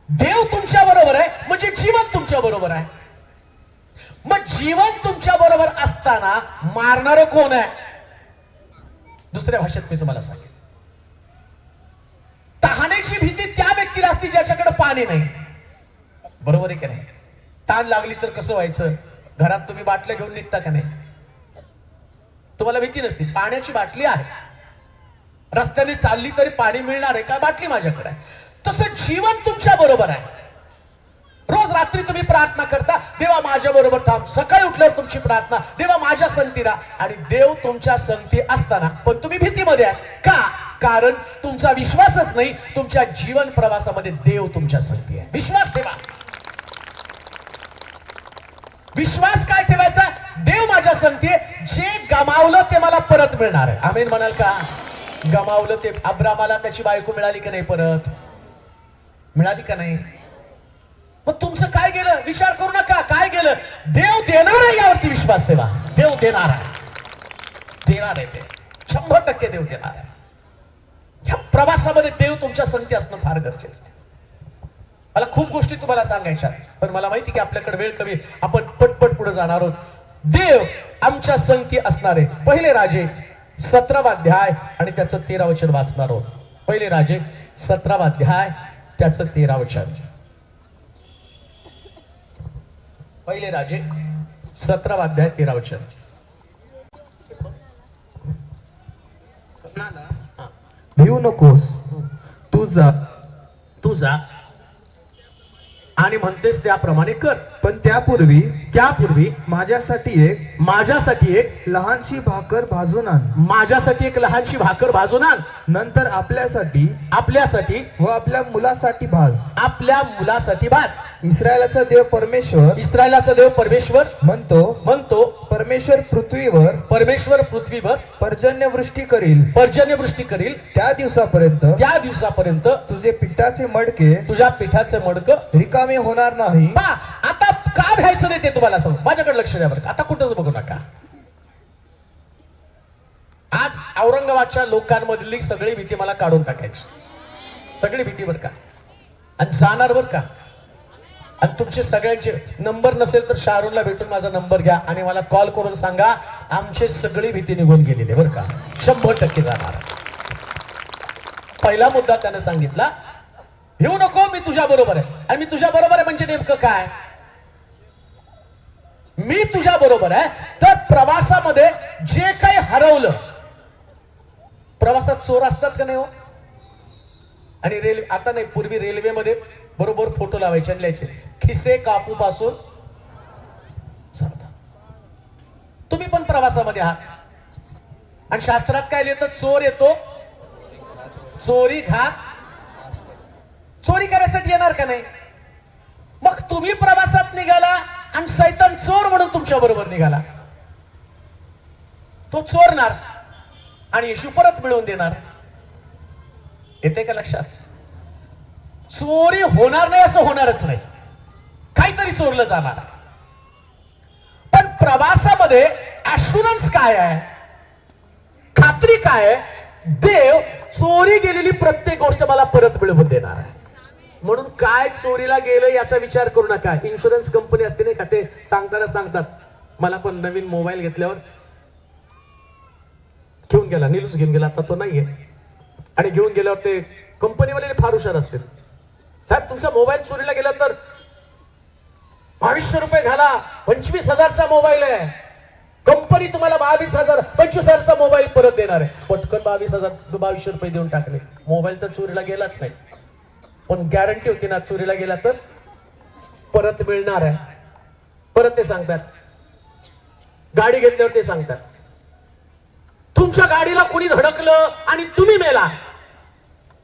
देव तुमच्या बरोबर आहे म्हणजे जीवन तुमच्या बरोबर आहे. मग जीवन तुमच्या बरोबर असताना मारणार कोण आहे? दुसऱ्या भाषेत मी तुम्हाला सांगेन, तहानेची भीती त्या व्यक्तीला असते ज्याच्याकडे पाणी नाही. बरोबर आहे की नाही? तहान लागली तर कसं व्हायचं? घरात तुम्ही बाटल्या घेऊन निघता का नाही? तुम्हाला भीती नसती. पाण्याची बाटली आहे, रस्त्याने चालली तरी पाणी मिळणार आहे का? बाटली माझ्याकडे आहे. तसं जीवन तुमच्या बरोबर आहे. रोज रात्री तुम्ही प्रार्थना करता, देवा माझ्या बरोबर थांब. सकाळी उठल्यावर तुमची प्रार्थना, देवा माझ्या संगती राहा. आणि देव तुमच्या संगती असताना पण तुम्ही भीतीमध्ये आहात का? कारण तुमचा विश्वासच नाही. तुमच्या जीवन प्रवासामध्ये देव तुमच्या संगती आहे. विश्वास ठेवा. विश्वास काय ठेवायचा? देव माझ्या संगती आहे, जे गमावलं ते मला परत मिळणार आहे. आमेन म्हणाल का? गमावलं ते अब्रामाला त्याची बायको मिळाली का नाही? परत मिळाली का नाही? मग तुमचं काय गेलं? विचार करू नका काय गेलं. देव देणार आहे यावरती विश्वास ठेवा. देव देणार आहे, देणार आहे. ते 100% देव देणार आहे. या प्रवासामध्ये देव तुमच्या संगती असणं फार गरजेचं आहे. मला खूप गोष्टी तुम्हाला सांगायच्या, पण मला माहिती की आपल्याकडे वेळ कमी, आपण पटपट पुढे जाणार आहोत. देव आमच्या संगती असणारे. पहिले राजे 17वा अध्याय आणि त्याचं 13 वचन वाचणार आहोत. पहिले राजे 17वा अध्याय त्याचं 13 वचन. पहिले राजे 17वा अध्याय 13 वचन. भिवू नकोस, तू जा तुझा आणि म्हणतेस त्याप्रमाणे कर. पण त्यापूर्वी माझ्यासाठी एक लहानशी भाकर भाजून आण. माझ्यासाठी एक लहानशी भाकर भाजून आण. नंतर आपल्यासाठी व आपल्या मुलासाठी भाज. आपल्या मुलासाठी भाज. इस्रायलाचा देव परमेश्वर म्हणतो परमेश्वर पृथ्वीवर पर्जन्यवृष्टी करील. त्या दिवसापर्यंत तुझे पिठाचे मडके रिकामे होणार नाही. आता का भ्यायचं नाही ते तुम्हाला सांगू. माझ्याकडे लक्ष द्या बरं का. आता कुठंच बघू नका. आज औरंगाबादच्या लोकांमधली सगळी भीती मला काढून टाकायची. सगळी भीती बरं का. आणि जाणार बरं का. आणि तुमचे सगळ्यांचे नंबर नसेल तर शाहरुखला भेटून माझा नंबर घ्या आणि मला कॉल करून सांगा. आमची सगळी भीती निघून गेलेली बरं का. 100% जाणार. पहिला मुद्दा त्याने सांगितला, येऊ नको, मी तुझ्या बरोबर आहे. आणि मी तुझ्या बरोबर आहे म्हणजे नेमकं काय? मी तुझ्या बरोबर आहे तर प्रवासामध्ये जे काही हरवलं, प्रवासात चोर असतात का नाही हो? आणि रेल्वे आता नाही, पूर्वी रेल्वेमध्ये बरोबर फोटो लावायचे आणि लिहायचे, खिसे कापू पासून सावधान. तुम्ही पण प्रवासामध्ये आहात आणि शास्त्रात काय लिहितं? चोर येतो चोरी घात. चोरी करायसाठी येणार का नाही? मग तुम्ही प्रवासात निघाला आणि शैतान चोर म्हणून तुमच्या बरोबर निघाला. तो चोरणार आणि येशू परत मिळवून देणार. येते का लक्षात? चोरी होणार नाही असं होणारच नाही. काहीतरी चोरलं जाणार. पण प्रवासामध्ये ऍश्युरन्स काय आहे? खात्री काय आहे? देव चोरी गेलेली प्रत्येक गोष्ट मला परत मिळवून देणार आहे. म्हणून काय चोरीला गेलं याचा विचार करू नका. इन्शुरन्स कंपनी असते नाही का, ते सांगतात. मला पण नवीन मोबाईल घेतल्यावर घेऊन गेला, नीलूच घेऊन गेला, आता तो नाहीये. आणि घेऊन गेल्यावर ते कंपनीवाले फार हुशार असते. साहेब तुमचा मोबाईल चोरीला गेला तर 2200 रुपये घाला, 25,000चा मोबाईल आहे. कंपनी तुम्हाला 22,000 25,000चा मोबाईल परत देणार आहे. पटकन 22,000 रुपये देऊन टाकले. मोबाईल तर चोरीला गेलाच नाही, पण गॅरंटी होती ना चोरीला गेला तर परत मिळणार आहे. परत ते सांगतात. गाडी घेतल्यावर ते सांगतात, तुमच्या गाडीला कोणी धडकलं आणि तुम्ही मेला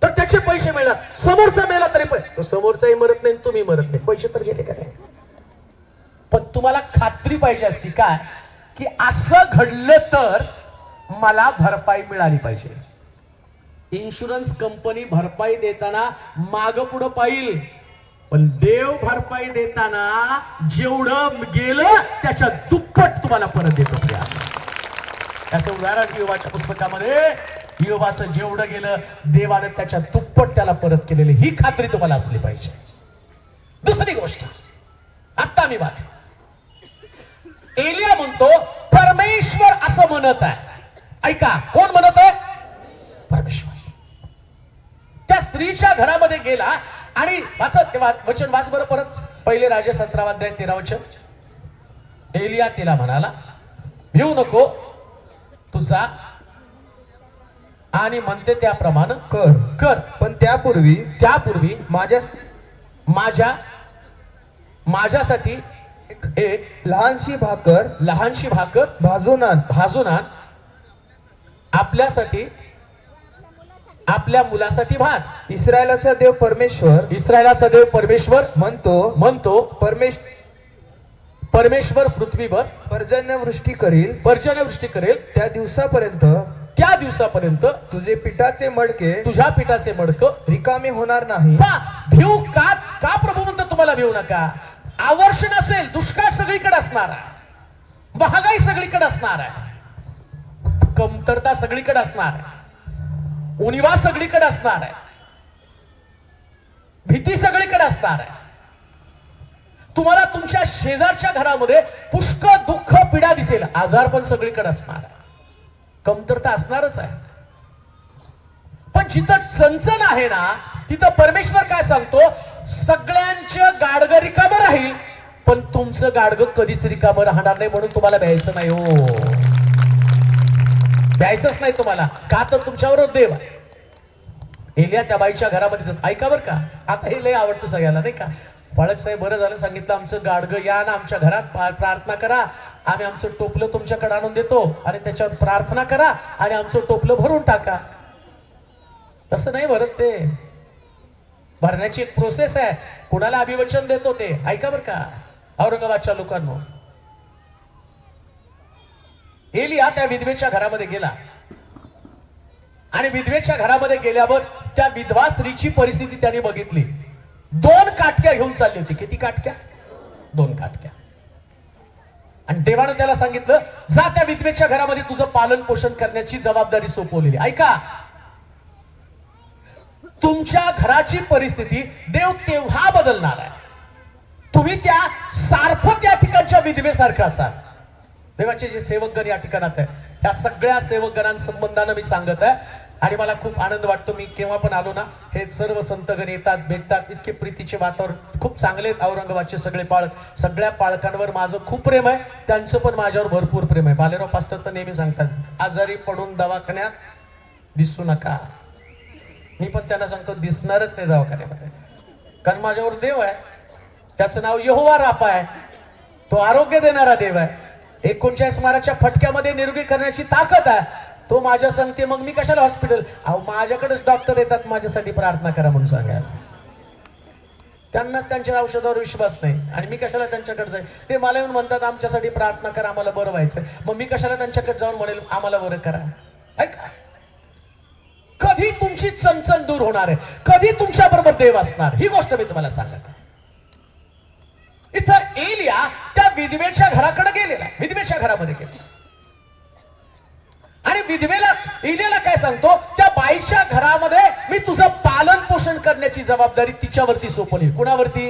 तर त्याचे पैसे मिळणार. समोरचा मेला तरी तो समोरचाही मरत नाही, तुम्ही मरत नाही, पैसे तर गेले का नाही. पण तुम्हाला खात्री पाहिजे असती काय, की असं घडलं तर मला भरपाई मिळाली पाहिजे. इन्शुरन्स कंपनी भरपाई देताना माग पुढं पाहिल, पण देव भरपाई देताना जेवढं गेलं त्याच्या दुप्पट तुम्हाला परत देतो. असं उदाहरण योबाच्या पुस्तकामध्ये, योबाचं जेवढं गेलं देवाने त्याच्या दुप्पट त्याला परत केलेले, ही खात्री तुम्हाला असली पाहिजे. दुसरी गोष्ट आता मी वाच, एलिया म्हणतो परमेश्वर असं म्हणत आहे. ऐका, कोण म्हणत आहे? परमेश्वर. त्या स्त्रीच्या घरामध्ये गेला आणि वाचत तेव्हा वचन वाच बरं परत. पहिले राजे 17वा अध्याय 13 वचन. एलिया तिला म्हणाला, भिवू नको, तुझा आणि म्हणते त्याप्रमाणे कर. पण त्यापूर्वी माझ्यासाठी एक लहानशी भाकर भाजून आण. आपल्यासाठी आपल्या मुलासाठी भाज. इस्रायलाचा देव परमेश्वर म्हणतो परमेश्वर पृथ्वीवर पर्जन्यवृष्टी करेल. त्या दिवसापर्यंत तुझे पिठाचे मडके रिकामे होणार नाही. भिऊ का प्रभू म्हणतो तुम्हाला भिवू नका. आवर्षण असेल, दुष्काळ सगळीकडे असणार आहे, महागाई सगळीकडे असणार आहे, कमतरता सगळीकडे असणार आहे, उणिवा सगळीकडे असणार आहे, भीती सगळीकडे असणार आहे. तुम्हाला तुमच्या शेजारच्या घरामध्ये पुष्कळ दुःख पीडा दिसेल, आजार पण सगळीकडे असणार आहे, कमतरता असणारच आहे. पण जिथं चणचण आहे ना, तिथं परमेश्वर काय सांगतो, सगळ्यांचं गाडगं रिकामं राहील, पण तुमचं गाडगं कधीच रिकामं राहणार नाही. म्हणून तुम्हाला द्यायचं नाही, हो द्यायचंच नाही तुम्हाला. का तर तुमच्यावर देव आहे. एलिया त्या बाईच्या घरामध्ये जात, ऐका बरं का, आता हे लय आवडतं सगळ्याला नाही का. बाळक साहेब बरं झालं सांगितलं, आमचं गाडगं या ना आमच्या घरात, प्रार्थना करा, आम्ही आमचं टोपलं तुमच्याकडे आणून देतो आणि त्याच्यावर प्रार्थना करा आणि आमचं टोपलं भरून टाका. तसं नाही भरत, ते भरण्याची एक प्रोसेस आहे. कुणाला अभिवचन देतो ते ऐका बरं का, औरंगाबादच्या लोकांनो. एलिया त्या विधवेच्या घरामध्ये गेला आणि विधवेच्या घरामध्ये गेल्यावर त्या विधवा स्त्रीची परिस्थिती त्याने बघितली. 2 काटक्या घेऊन चालली होती. किती काटक्या? 2 काटक्या. आणि देवानं त्याला सांगितलं, जा त्या विधवेच्या घरामध्ये तुझं पालन पोषण करण्याची जबाबदारी सोपवलेली. ऐका, तुमच्या घराची परिस्थिती देव तेव्हा बदलणार आहे, तुम्ही त्या सारखं त्या ठिकाणच्या विधवेसारखं असाल. देवाचे जे सेवकगण या ठिकाणात आहे, त्या सगळ्या सेवकगणांसंबंधानं मी सांगत आहे. आणि मला खूप आनंद वाटतो, मी केव्हा पण आलो ना, हे सर्व संतगण येतात, भेटतात, इतके प्रीतीचे वातावरण खूप चांगले आहेत. औरंगाबादचे सगळे पाळक, सगळ्या पाळकांवर माझं खूप प्रेम आहे, त्यांचं पण माझ्यावर भरपूर प्रेम आहे. बालेराव पास्टर तर नेहमी सांगतात, आजारी पडून दवाखान्यात दिसू नका. मी पण त्यांना सांगतो, दिसणारच नाही दवाखान्यामध्ये, कारण माझ्यावर देव आहे, त्याचं नाव यहोवा राफा आहे, तो आरोग्य देणारा देव आहे. 39 माराच्या फटक्यामध्ये निरोगी करण्याची ताकद आहे, तो माझ्या सांगते. मग मी कशाला हॉस्पिटल? अहो, माझ्याकडेच डॉक्टर येतात माझ्यासाठी प्रार्थना करा म्हणून सांगायला. त्यांनाच त्यांच्या औषधावर विश्वास नाही आणि मी कशाला त्यांच्याकडे जाईल. ते मला येऊन म्हणतात आमच्यासाठी प्रार्थना करा, आम्हाला बरं व्हायचंय. मग मी कशाला त्यांच्याकडे जाऊन म्हणेल आम्हाला बरं करा? ऐका, कधी तुमची चणचण दूर होणार आहे, कधी तुमच्या बरोबर देव असणार, ही गोष्ट मी तुम्हाला सांगत आहे. इथं एलिया त्या विधवेच्या घराकडे गेलेला, विधवेच्या घरामध्ये गेला आणि विधवेला एलियाला काय सांगतो, त्या बाईच्या घरामध्ये मी तुझं पालन पोषण करण्याची जबाबदारी तिच्यावरती सोपवली. कुणावरती?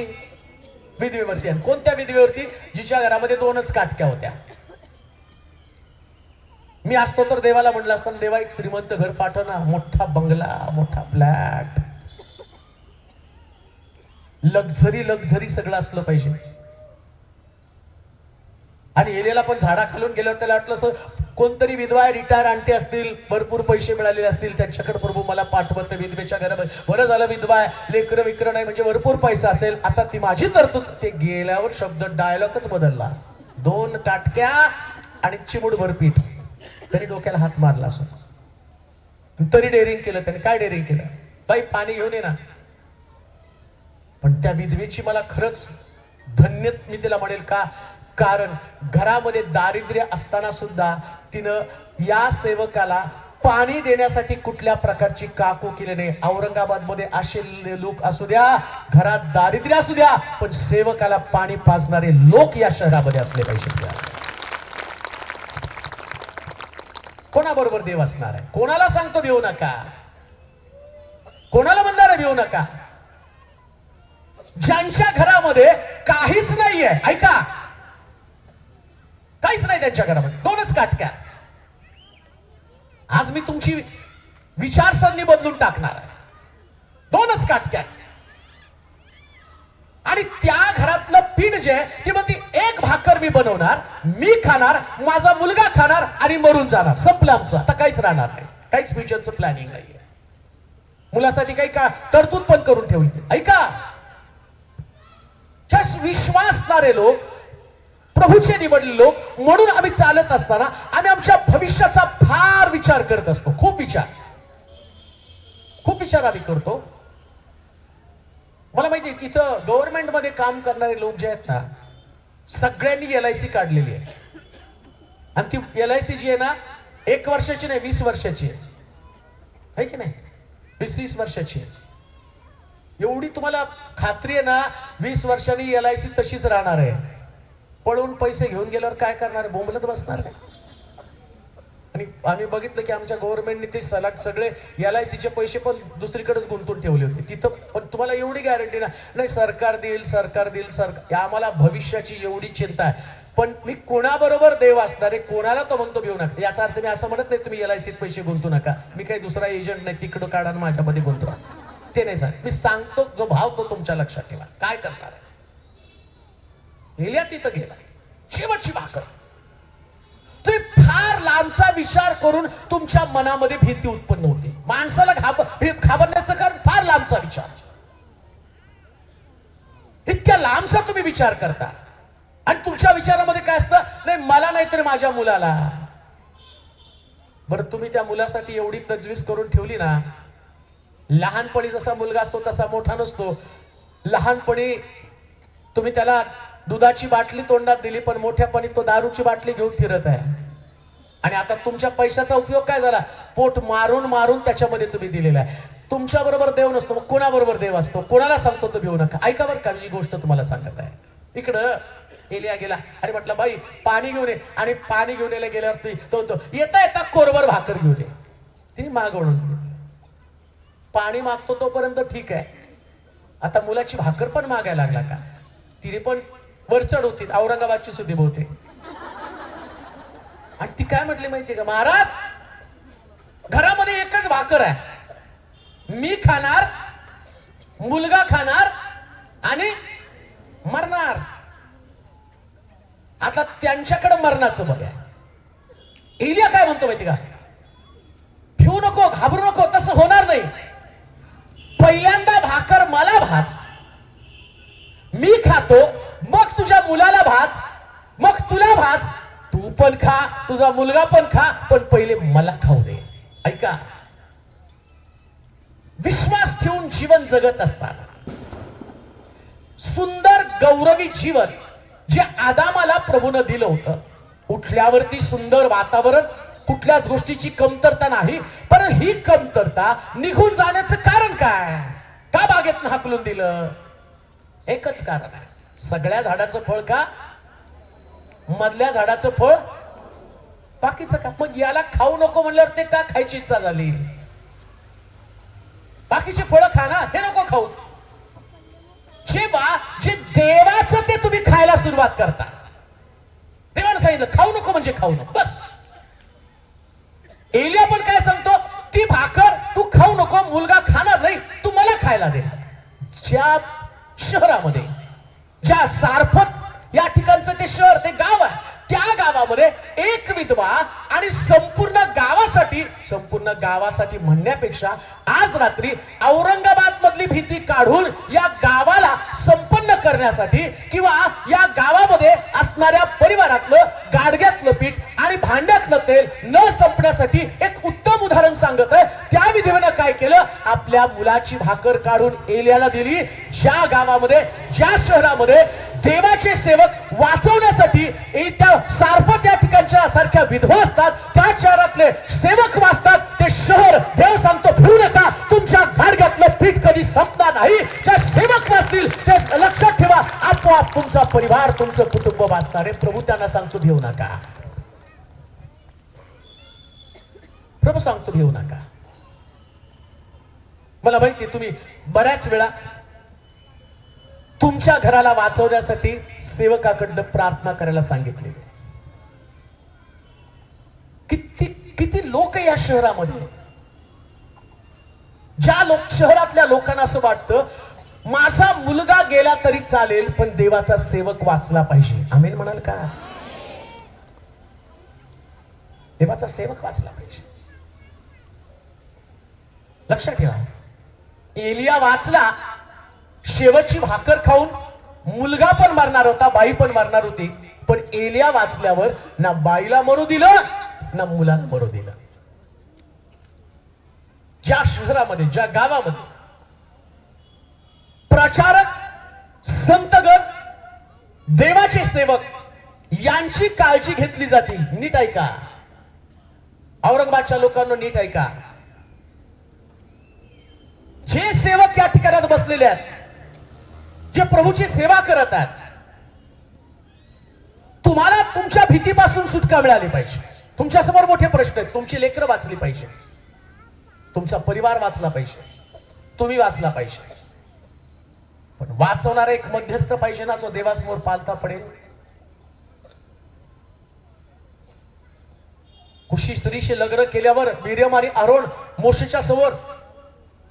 विधवेवरती. आणि कोणत्या विधवेवरती? जिच्या घरामध्ये 2च काटक्या होत्या. मी असतो तर देवाला म्हणलं असताना, देवा एक श्रीमंत घर पाठव ना, मोठा बंगला, मोठा फ्लॅट, लक्झरी सगळं असलं पाहिजे. आणि एलियाला पण झाडा खालून गेल्यावर त्याला वाटलं असं, कोणतरी विधवा रिटायर आणते असतील, भरपूर पैसे मिळालेले असतील, त्यांच्याकडे प्रभू मला पाठवत. विधवेच्या घरामध्ये बरं झालं, विधवा आहे, लेकरं विकरं नाही, म्हणजे भरपूर पैसा असेल, आता ती माझी तरतूद. ते गेल्यावर शब्द डायलॉगच बदलला. 2 काटक्या आणि चिमुडभर पीठ. तरी डोक्याला हात मारला असं, तरी डेअरिंग केलं त्याने. काय डेअरिंग केलं? बाई पाणी घेऊन ये ना. पण त्या विधवेची मला खरंच धन्य मी तिला म्हणेल. का? कारण घरामध्ये दारिद्र्य असताना सुद्धा तिनं या सेवकाला पाणी देण्यासाठी कुठल्या प्रकारची काकू केली नाही. औरंगाबाद मध्ये असे लोक असू द्या, घरात दारिद्र्य असू द्या, पण सेवकाला पाणी पाजणारे लोक या शहरामध्ये असले पाहिजे. कोणाबरोबर देव असणार आहे? कोणाला सांगतो देऊ नका, कोणाला म्हणणार आहे देऊ नका? ज्यांच्या घरामध्ये काहीच नाहीये, ऐका, काहीच नाही त्यांच्या घरामध्ये, 2च काटक्या. आज मी तुमची विचारसरणी बदलून टाकणार आहे. 2च काटक्या. आणि त्या घरातलं पीठ जे की मग ती 1 भाकर मी बनवणार, मी खाणार, माझा मुलगा खाणार आणि मरून जाणार. संपलं आमचं, आता काहीच राहणार नाही, काहीच फ्युचरचं प्लॅनिंग नाहीये. मुलासाठी काही का तरतूद पण करून ठेवली. ऐका, विश्वास असणारे लोक, प्रभूचे निवडले लोक म्हणून आम्ही चालत असताना आम्ही आमच्या भविष्याचा फार विचार करत असतो. खूप विचार आम्ही करतो. मला माहिती आहे, इथं गव्हर्नमेंट मध्ये काम करणारे लोक जे आहेत ना, सगळ्यांनी LIC काढलेली आहे. आणि ती LIC जी आहे ना, 1 वर्षाची नाही, 20 वर्षाची आहे की नाही? 20 वर्षाची आहे. एवढी तुम्हाला खात्री आहे ना, 20 वर्षांनी LIC तशीच राहणार आहे. पळून पैसे घेऊन गेल्यावर काय करणार? बोंबलत बसणार आहे. आणि आम्ही बघितलं की आमच्या गव्हर्नमेंटने ते सगळे LIC चे पैसे पण दुसरीकडेच गुंतवून ठेवले होते तिथं. पण तुम्हाला एवढी गॅरंटी नाही सरकार देईल सरकार आम्हाला भविष्याची एवढी चिंता आहे. पण मी कोणाबरोबर देव असणार आहे कोणाला तो म्हणतो घेऊ नका. याचा अर्थ मी असं म्हणत नाही तुम्ही LIC पैसे गुंतवू नका. मी काही दुसरा एजंट नाही तिकडं काढा आणि माझ्यामध्ये गुंतवा ते नाही सांग. मी सांगतो जो भाव तो तुमच्या लक्षात ठेवा. काय करणार गेल्या तिथं गेला शेवटची भाकर. तुम्ही फार लांबचा विचार करून तुमच्या मनामध्ये भीती उत्पन्न होते. माणसाला घाबरण्याचं कारण फार लांबचा विचार. इतक्या लांबचा तुम्ही विचार करता आणि तुमच्या विचारामध्ये काय असतं नाही मला नाही तर माझ्या मुलाला. बरं तुम्ही त्या मुलासाठी एवढी तजवीज करून ठेवली ना. लहानपणी जसा मुलगा असतो तसा मोठा नसतो. लहानपणी तुम्ही त्याला दुधाची बाटली तोंडात दिली पण मोठ्यापणी तो दारूची बाटली घेऊन फिरत आहे. आणि आता तुमच्या पैशाचा उपयोग काय झाला पोट मारून मारून त्याच्यामध्ये तुम्ही दिलेला आहे. तुमच्या बरोबर देव नसतो मग कोणाबरोबर देव असतो. कोणाला सांगतो तो भिवू नका. ऐका बरं का ही गोष्ट तुम्हाला सांगत आहे. इकडं एलिया गेला आणि म्हटलं बाई पाणी घेऊन ये. आणि पाणी घेऊन यायला गेल्यावर तो येता येता कोरभर भाकर घेऊन ये. तिने मागवून पाणी मागतो तोपर्यंत ठीक आहे. आता मुलाची भाकर पण मागायला लागला का. तिने पण वरचढ होती औरंगाबादची सुद्धी बहुतेक. आणि ती काय म्हटली माहिती का महाराज घरामध्ये एकच भाकर आहे. मी खाणार मुलगा खाणार आणि मरणार. आता त्यांच्याकडे मरणाचं बघ आहे. एलिया काय म्हणतो माहिती का भिवू नको घाबरू नको तसं होणार नाही. पहिल्यांदा भाकर मला भाज मी खातो मग तुझ्या मुलाला भाज मग तुला भाज तू पण खा तुझा मुलगा पण खा पण पहिले मला खाऊ दे. ऐका विश्वास ठेवून जीवन जगत असतात. सुंदर गौरवी जीवन जे आदामाला प्रभूनं दिलं होतं. उठल्यावरती सुंदर वातावरण कुठल्याच गोष्टीची कमतरता नाही. पण ही कमतरता निघून जाण्याचं कारण काय. का बागेतनं हाकलून दिलं. एकच कारण आहे. सगळ्या झाडाचं फळ का मधल्या झाडाचं फळ बाकीचं का. मग याला खाऊ नको म्हणल्यावर ते का खायची इच्छा झाली. बाकीची फळं खा ना हे नको खाऊ. जे देवाचं ते तुम्ही खायला सुरुवात करता. देवानं सांगितलं खाऊ नको म्हणजे खाऊ नको बस. एलिया पण काय सांगतो ती भाकर तू खाऊ नको मुलगा खाणार नाही तू मला खायला दे. ज्या शहरामध्ये ज्या सारफत या ठिकाणचं ते शहर ते गाव आहे त्या गावामध्ये एक विधवा आणि संपूर्ण गावासाठी म्हणण्यापेक्षा आज रात्री औरंगाबाद मधली भीती काढून या गावाला संपन्न करण्यासाठी किंवा या गावामध्ये असणाऱ्या परिवारातलं गाडग्यातलं पीठ आणि भांड्यातलं तेल न संपण्यासाठी एक उत्तम उदाहरण सांगत आहे. त्या विधवेनं काय केलं आपल्या मुलाची भाकर काढून एलियाला दिली. ज्या गावामध्ये ज्या शहरामध्ये देवाचे सेवक वाचवण्यासाठी त्या सारफत या ठिकाणच्या सारख्या विधवा असतात त्या शहरातले सेवक वाचतात. ते शहर देव सांगतो भिवू नका तुमच्या गाडग्यातलं पीठ कधी संपणार नाही. ज्या सेवक वाचतील ते लक्षात ठेवा आपोआप तुमचा परिवार तुमचं कुटुंब वाचणार आहे. प्रभू त्यांना सांगतो भिवू नका. प्रभू सांगतो भिवू नका. मला माहिती तुम्ही बऱ्याच वेळा तुमच्या घराला वाचवण्यासाठी सेवकाकडनं प्रार्थना करायला सांगितले. किती लोक या शहरामध्ये ज्या शहरातल्या लोकांना असं वाटतं माझा मुलगा गेला तरी चालेल पण देवाचा सेवक वाचला पाहिजे. आमेन म्हणाल का. देवाचा सेवक वाचला पाहिजे. लक्षात ठेवा एलिया वाचला. शेवटची भाकर खाऊन मुलगा पण मरणार होता बाई पण मरणार होती. पण एलिया वाचल्यावर ना बाईला मरू दिलं ना मुलाला मरू दिलं. ज्या शहरामध्ये ज्या गावामध्ये प्रचारक संतगण देवाचे सेवक यांची काळजी घेतली जाते. नीट ऐका औरंगाबादच्या लोकांना नीट ऐका. जे सेवक या ठिकाणात बसलेले आहेत जे प्रभूची सेवा करत आहेत तुम्हाला तुमच्या भीतीपासून सुटका मिळाली पाहिजे. तुमच्या समोर मोठे प्रश्न आहेत. तुमची लेकरं वाचली पाहिजे, तुमचा परिवार वाचला पाहिजे, तुम्ही वाचला पाहिजे. पण वाचवणारा एक मध्यस्थ पाहिजे ना, जो देवासमोर पालथा पडेल. कुशी स्त्रीशी लग्न केल्यावर मिरियम आणि आरोन मोशेच्या समोर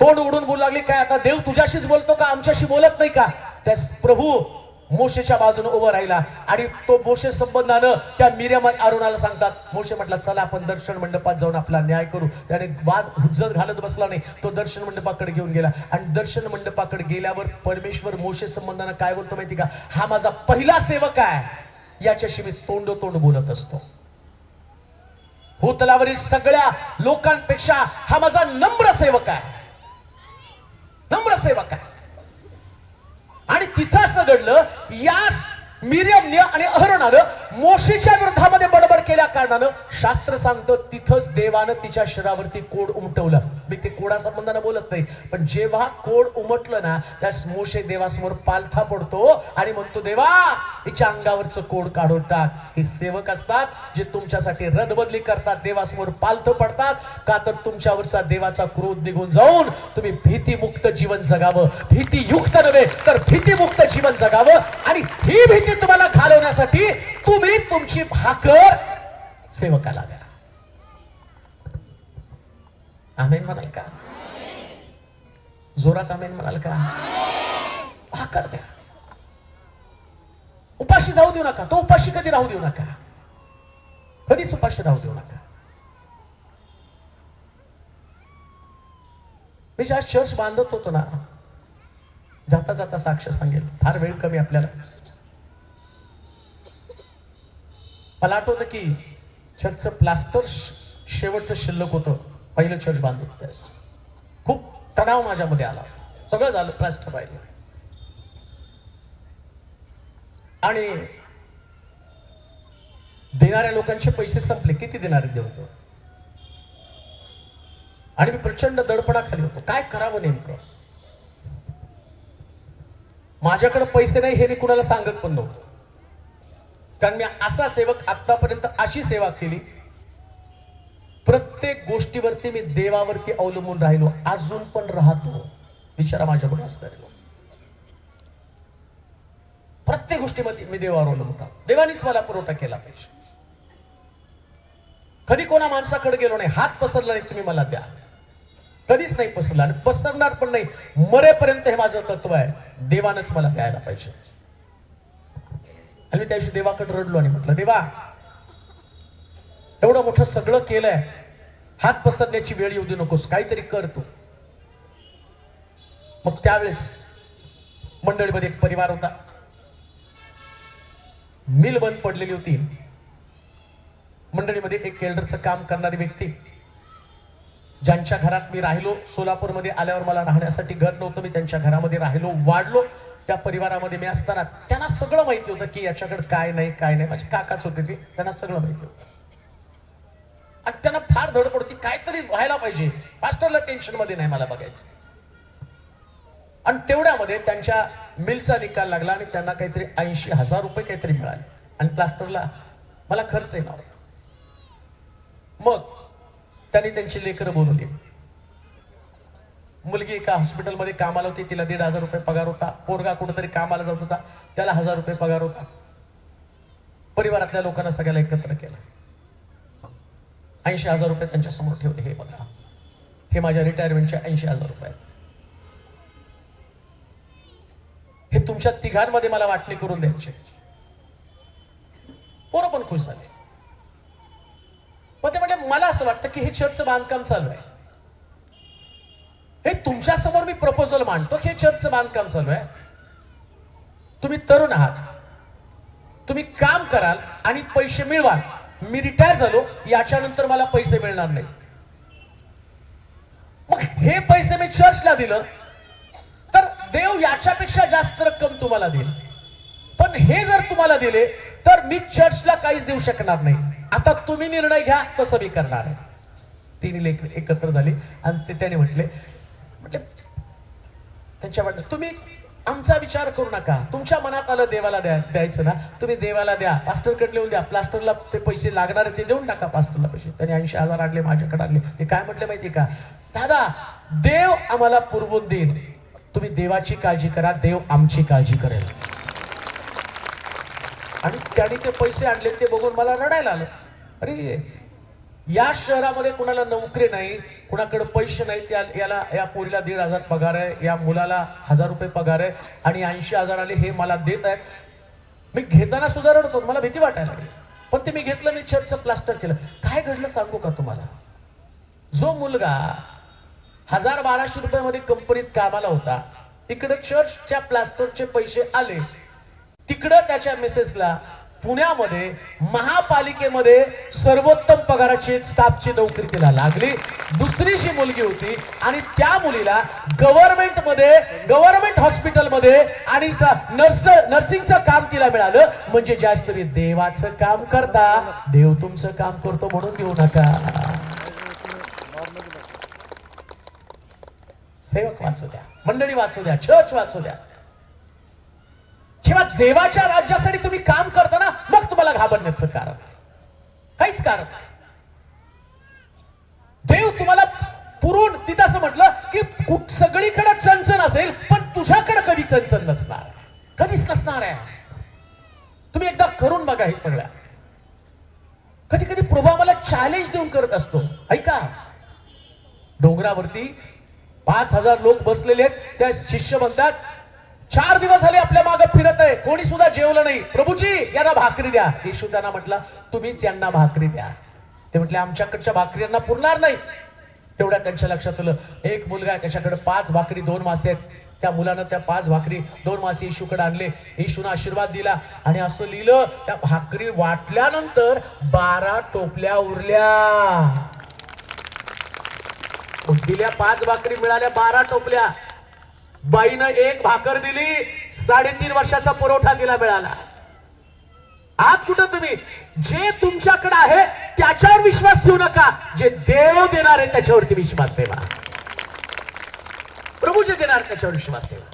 तोंड उडून बोलू लागले, काय आता देव तुझ्याशीच बोलतो का, आमच्याशी बोलत नाही का? त्या प्रभू मोशेच्या बाजूने उभं राहिला आणि तो मोशे संबंधानं त्या मिरियम आणि आरोनाला सांगतात. मोशे म्हटला, चला आपण दर्शन मंडपात जाऊन आपला न्याय करू. त्याने वाद हुज्जत घालत बसला नाही, तो दर्शन मंडपाकडे घेऊन गेला. आणि दर्शन मंडपाकडे गेल्यावर परमेश्वर मोशे संबंधानं काय बोलतो माहिती का? हा माझा पहिला सेवक आहे, याच्याशी मी तोंडोतोंड बोलत असतो. भूतलावरील सगळ्या लोकांपेक्षा हा माझा नम्र सेवक आहे, नम्र सेवक आहे. आणि तिथं असं घडलं, या मिरियमने आणि अहरोनानं मोशेच्या विरोधामध्ये बडबड केल्या कारणानं शास्त्र सांगतं तिथंच देवानं तिच्या शरीरावरती कोड उमटवलं. मी ते कोडा संबंधानं बोलत नाही, पण जेव्हा कोड उमटलं ना, त्यास मोशे देवासमोर पालथा पडतो आणि म्हणतो, देवा तिच्या अंगावरचं कोड काढून टाक. हे सेवक असतात जे तुमच्यासाठी रदबदली करतात, देवासमोर पालथं पडतात का, तर तुमच्यावरचा देवाचा क्रोध निघून जाऊन तुम्ही भीतीमुक्त जीवन जगावं. भीतीयुक्त नव्हे तर भीतीमुक्त जीवन जगावं. आणि ही भीती तुम्हाला घालवण्यासाठी तुम्ही तुमची भाकर सेवकाला द्या. आमेन म्हणाल का? जोरात आमेन म्हणाल का? भाकर द्या. उपाशी जाऊ देऊ नका. तो उपाशी कधी राहू देऊ नका, कधीच उपाशी राहू देऊ नका. मी ज्या चर्च बांधत होतो ना, जाता जाता साक्ष सांगेल, फार वेळ कमी आपल्याला. मला आठवतं की चर्चचं प्लास्टर शेवटचं शिल्लक होतं, पहिलं चर्च बांधत त्यास. खूप तणाव माझ्यामध्ये आला, सगळं झालं, प्लास्टर पाहिलं आणि देणाऱ्या लोकांचे पैसे संपले. किती देणारे देवतो? आणि मी प्रचंड दडपणाखाली होतो, काय करावं नेमकं. माझ्याकडे पैसे नाही हे मी कुणाला सांगत पण नव्हतो, कारण मी असा सेवक आतापर्यंत अशी सेवा केली, प्रत्येक गोष्टीवरती मी देवावरती अवलंबून राहिलो, अजून पण राहतो. विचारा माझ्याकडे असणारे प्रत्येक गोष्टीमध्ये मी देवावर अवलंबून राहतो. देवानीच मला पुरवठा केला पाहिजे. कधी कोणा माणसाकडे गेलो नाही, हात पसरला नाही तुम्ही मला द्या, कधीच नाही पसरला आणि पसरणार पण नाही. मरेपर्यंत हे माझं तत्व आहे, देवानंच मला द्यायला पाहिजे. आणि मी त्या दिवशी देवाकडे रडलो आणि म्हटलं, देवा एवढं मोठं सगळं केलंय, हात पसरण्याची वेळ येऊ देऊ नकोस, काहीतरी कर तू. मग त्यावेळेस मंडळीमध्ये एक परिवार होता, मिल बंद पडलेली होती. मंडळीमध्ये एक केल्डरचं काम करणारी व्यक्ती, ज्यांच्या घरात मी राहिलो, सोलापूरमध्ये आल्यावर मला राहण्यासाठी घर नव्हतं, मी त्यांच्या घरामध्ये राहिलो, वाढलो. त्या परिवारामध्ये मी असताना त्यांना सगळं माहिती होतं की याच्याकडे काय नाही काय नाही. माझे काकाच होते ते, त्यांना सगळं माहिती होतं आणि त्यांना फार धडपड होती, काहीतरी व्हायला पाहिजे, मास्टरला टेन्शन मध्ये नाही मला बघायचं. आणि तेवढ्यामध्ये त्यांच्या मिलचा निकाल लागला आणि त्यांना काहीतरी 80,000 रुपये काहीतरी मिळाले आणि प्लास्टरला मला खर्च येणार. मग त्यांनी त्यांची लेकरं बोलवली. मुलगी एका हॉस्पिटलमध्ये कामाला होती, तिला 1,500 रुपये पगार होता. पोरगा कुठेतरी कामाला जात होता, त्याला 1,000 रुपये पगार होता. परिवारातल्या लोकांना सगळ्याला एकत्र केलं, 80,000 रुपये त्यांच्या समोर ठेवले. हे बघा, हे माझ्या रिटायरमेंटचे 80,000 रुपये, हे तुमच्या तिघांमध्ये मला वाटणी करून द्यायचे. पोरं पण खुश झाले. पण ते म्हणजे मला असं वाटतं की हे चर्चचं बांधकाम चालू आहे, हे तुमच्या समोर मी प्रपोजल मांडतो की हे चर्चचं बांधकाम चालू आहे. तुम्ही तरुण आहात, तुम्ही काम कराल आणि पैसे मिळवाल. मी रिटायर झालो, याच्यानंतर मला पैसे मिळणार नाही. मग हे पैसे मी चर्चला दिलं तर देव याच्यापेक्षा जास्त रक्कम तुम्हाला देईल. पण हे जर तुम्हाला दिले तर मी चर्चला काहीच देऊ शकणार नाही. आता तुम्ही निर्णय घ्या, तसं मी करणार आहे. तिन्ही लेख एकत्र झाली आणि ते त्याने म्हटले त्यांच्या वाटत तुम्ही आमचा विचार करू नका. तुमच्या मनात आलं देवाला द्यायचं ना, तुम्ही देवाला द्या. पास्टरकडे लिहून द्या. प्लास्टरला ते पैसे लागणार ते देऊन टाका पास्टरला पैसे. त्याने 80,000 आणले, माझ्याकडे आणले. ते काय म्हटले माहिती का, दादा देव आम्हाला पुरवून देईल, तुम्ही देवाची काळजी करा, देव आमची काळजी करेल. आणि त्याने ते पैसे आणले ते बघून मला रडायला आलं. अरे या शहरामध्ये कुणाला नोकरी नाही, कुणाकडे पैसे नाही, या पोरीला 1,500 पगार आहे, या मुलाला 1,000 रुपये पगार आहे, आणि 80,000 आले हे मला देत आहेत. मी घेताना सुद्धा रडतो, मला भीती वाटायला लागली. पण ते मी घेतलं, मी चर्चचं प्लास्टर केलं. काय घडलं सांगू का तुम्हाला. जो मुलगा 1,000-1,200 रुपयामध्ये कंपनीत कामाला होता, तिकडे चर्चच्या प्लास्टरचे पैसे आले, तिकडं त्याच्या मिसेसला पुण्यामध्ये महापालिकेमध्ये सर्वोत्तम पगाराची स्टाफची नोकरी तिला लागली. दुसरी जी मुलगी होती आणि त्या मुलीला गव्हर्नमेंट हॉस्पिटलमध्ये आणि नर्सिंगचं काम तिला मिळालं. म्हणजे जास्त तुम्ही देवाचं काम करता, देव तुमचं काम करतो म्हणून देऊ नका. सेवक वाचू द्या, मंडळी वाचू द्या, चर्च वाचू द्या. जेव्हा देवाच्या राज्यासाठी तुम्ही काम करता ना, मग तुम्हाला घाबरण्याचं कारण काहीच कारण नाही. देव तुम्हाला पुरून तिथं असं म्हटलं की सगळीकडे चणचण असेल, पण तुझ्याकडे कधी चणचण नसणार, कधीच नसणार आहे. तुम्ही एकदा करून बघा हे सगळ्या. कधी कधी प्रभू आम्हाला चॅलेंज देऊन करत असतो. ऐका, डोंगरावरती 5,000 लोक बसलेले आहेत. त्या शिष्य म्हणतात, 4 दिवस झाले आपल्या मागे फिरत आहे, कोणी सुद्धा जेवलं नाही. प्रभूजी यांना भाकरी द्या. येशू त्यांना म्हटलं, तुम्हीच यांना भाकरी द्या. ते म्हटले, आमच्याकडच्या भाकरी यांना पुरणार नाही. तेवढ्या त्यांच्या लक्षात आलं, एक मुलगा आहे त्याच्याकडे 5 भाकरी 2 मासे आहेत. त्या मुलानं त्या 5 भाकरी 2 मासे येशूकडे आणले. येशूने आशीर्वाद दिला आणि असं लिहिलं, त्या भाकरी वाटल्यानंतर 12 टोपल्या उरल्या. दिल्या 5 भाकरी, मिळाल्या 12 टोपल्या. बाईनं 1 भाकर दिली, 3.5 वर्षाचा पुरवठा तिला मिळाला. आत कुठं तुम्ही जे तुमच्याकडे आहे त्याच्यावर विश्वास ठेवू नका, जे देव देणार आहे त्याच्यावरती विश्वास ठेवा. प्रभू जे देणार त्याच्यावर विश्वास ठेवा.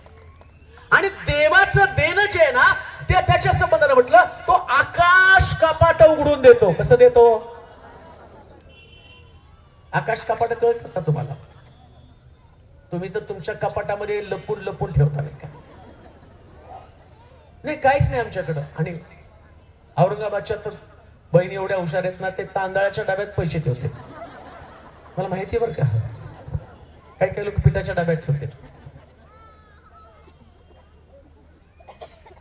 आणि देवाचं देणं जे आहे ना, ते त्याच्या संबंधाने म्हटलं, तो आकाश कपाट उघडून देतो. कसं देतो? आकाश कपाट कळतं का तुम्हाला? तुम्ही तर तुमच्या कपाटामध्ये लपून लपून ठेवता नाही का? नाही, काहीच नाही आमच्याकडं. आणि औरंगाबादच्या तर बहिणी एवढ्या हुशार आहेत ना, ते तांदळाच्या डब्यात पैसे ठेवते. मला माहिती बरं का, काही काही लोक पिठाच्या डब्यात ठेवते.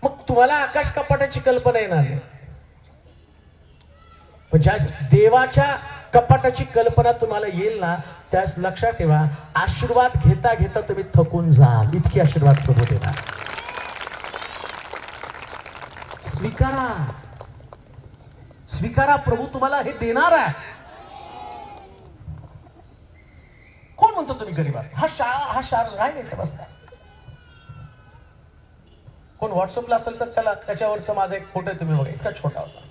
मग तुम्हाला आकाश कपाटाची कल्पना येणार नाही. पण ज्या देवाच्या कपाटाची कल्पना तुम्हाला येईल ना, त्यास लक्षात ठेवा, आशीर्वाद घेता घेता तुम्ही थकून जाल, इतकी आशीर्वाद प्रभू देणार. स्वीकारा, स्वीकारा, प्रभू तुम्हाला हे देणार आहे. कोण म्हणतो तुम्ही गरीब असता? हा शाळा राय नाही बसला. कोण व्हॉट्सअपला असेल तर त्याच्यावरचा माझा एक फोटो तुम्ही बघा, इतका छोटा होता.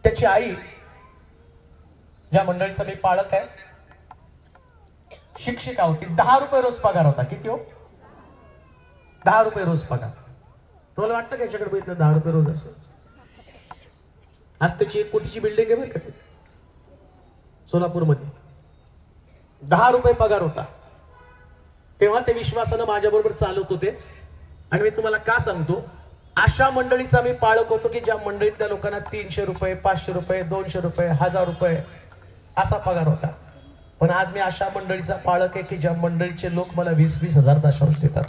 त्याची आई, ज्या मंडळीचा मी पालक आहे, शिक्षिका होती. 10 रुपये रोज पगार होता. किती हो? 10 रुपये रोज पगार. तुम्हाला वाटतं का याच्याकडे बघितलं 10 रुपये रोज असेल? आज त्याची 1 कोटीची बिल्डिंग आहे बरं का, सोलापूरमध्ये. 10 रुपये पगार होता. तेव्हा ते विश्वासानं माझ्या बरोबर चालत होते. आणि मी तुम्हाला का सांगतो, अशा मंडळीचा मी पाळक होतो की ज्या मंडळीतल्या लोकांना 300 रुपये, 500 रुपये, 200 रुपये, 1000 रुपये असा पगार होता. पण आज मी अशा मंडळीचा पाळक आहे की ज्या मंडळीचे लोक मला 20-20 हजार दशांश देतात.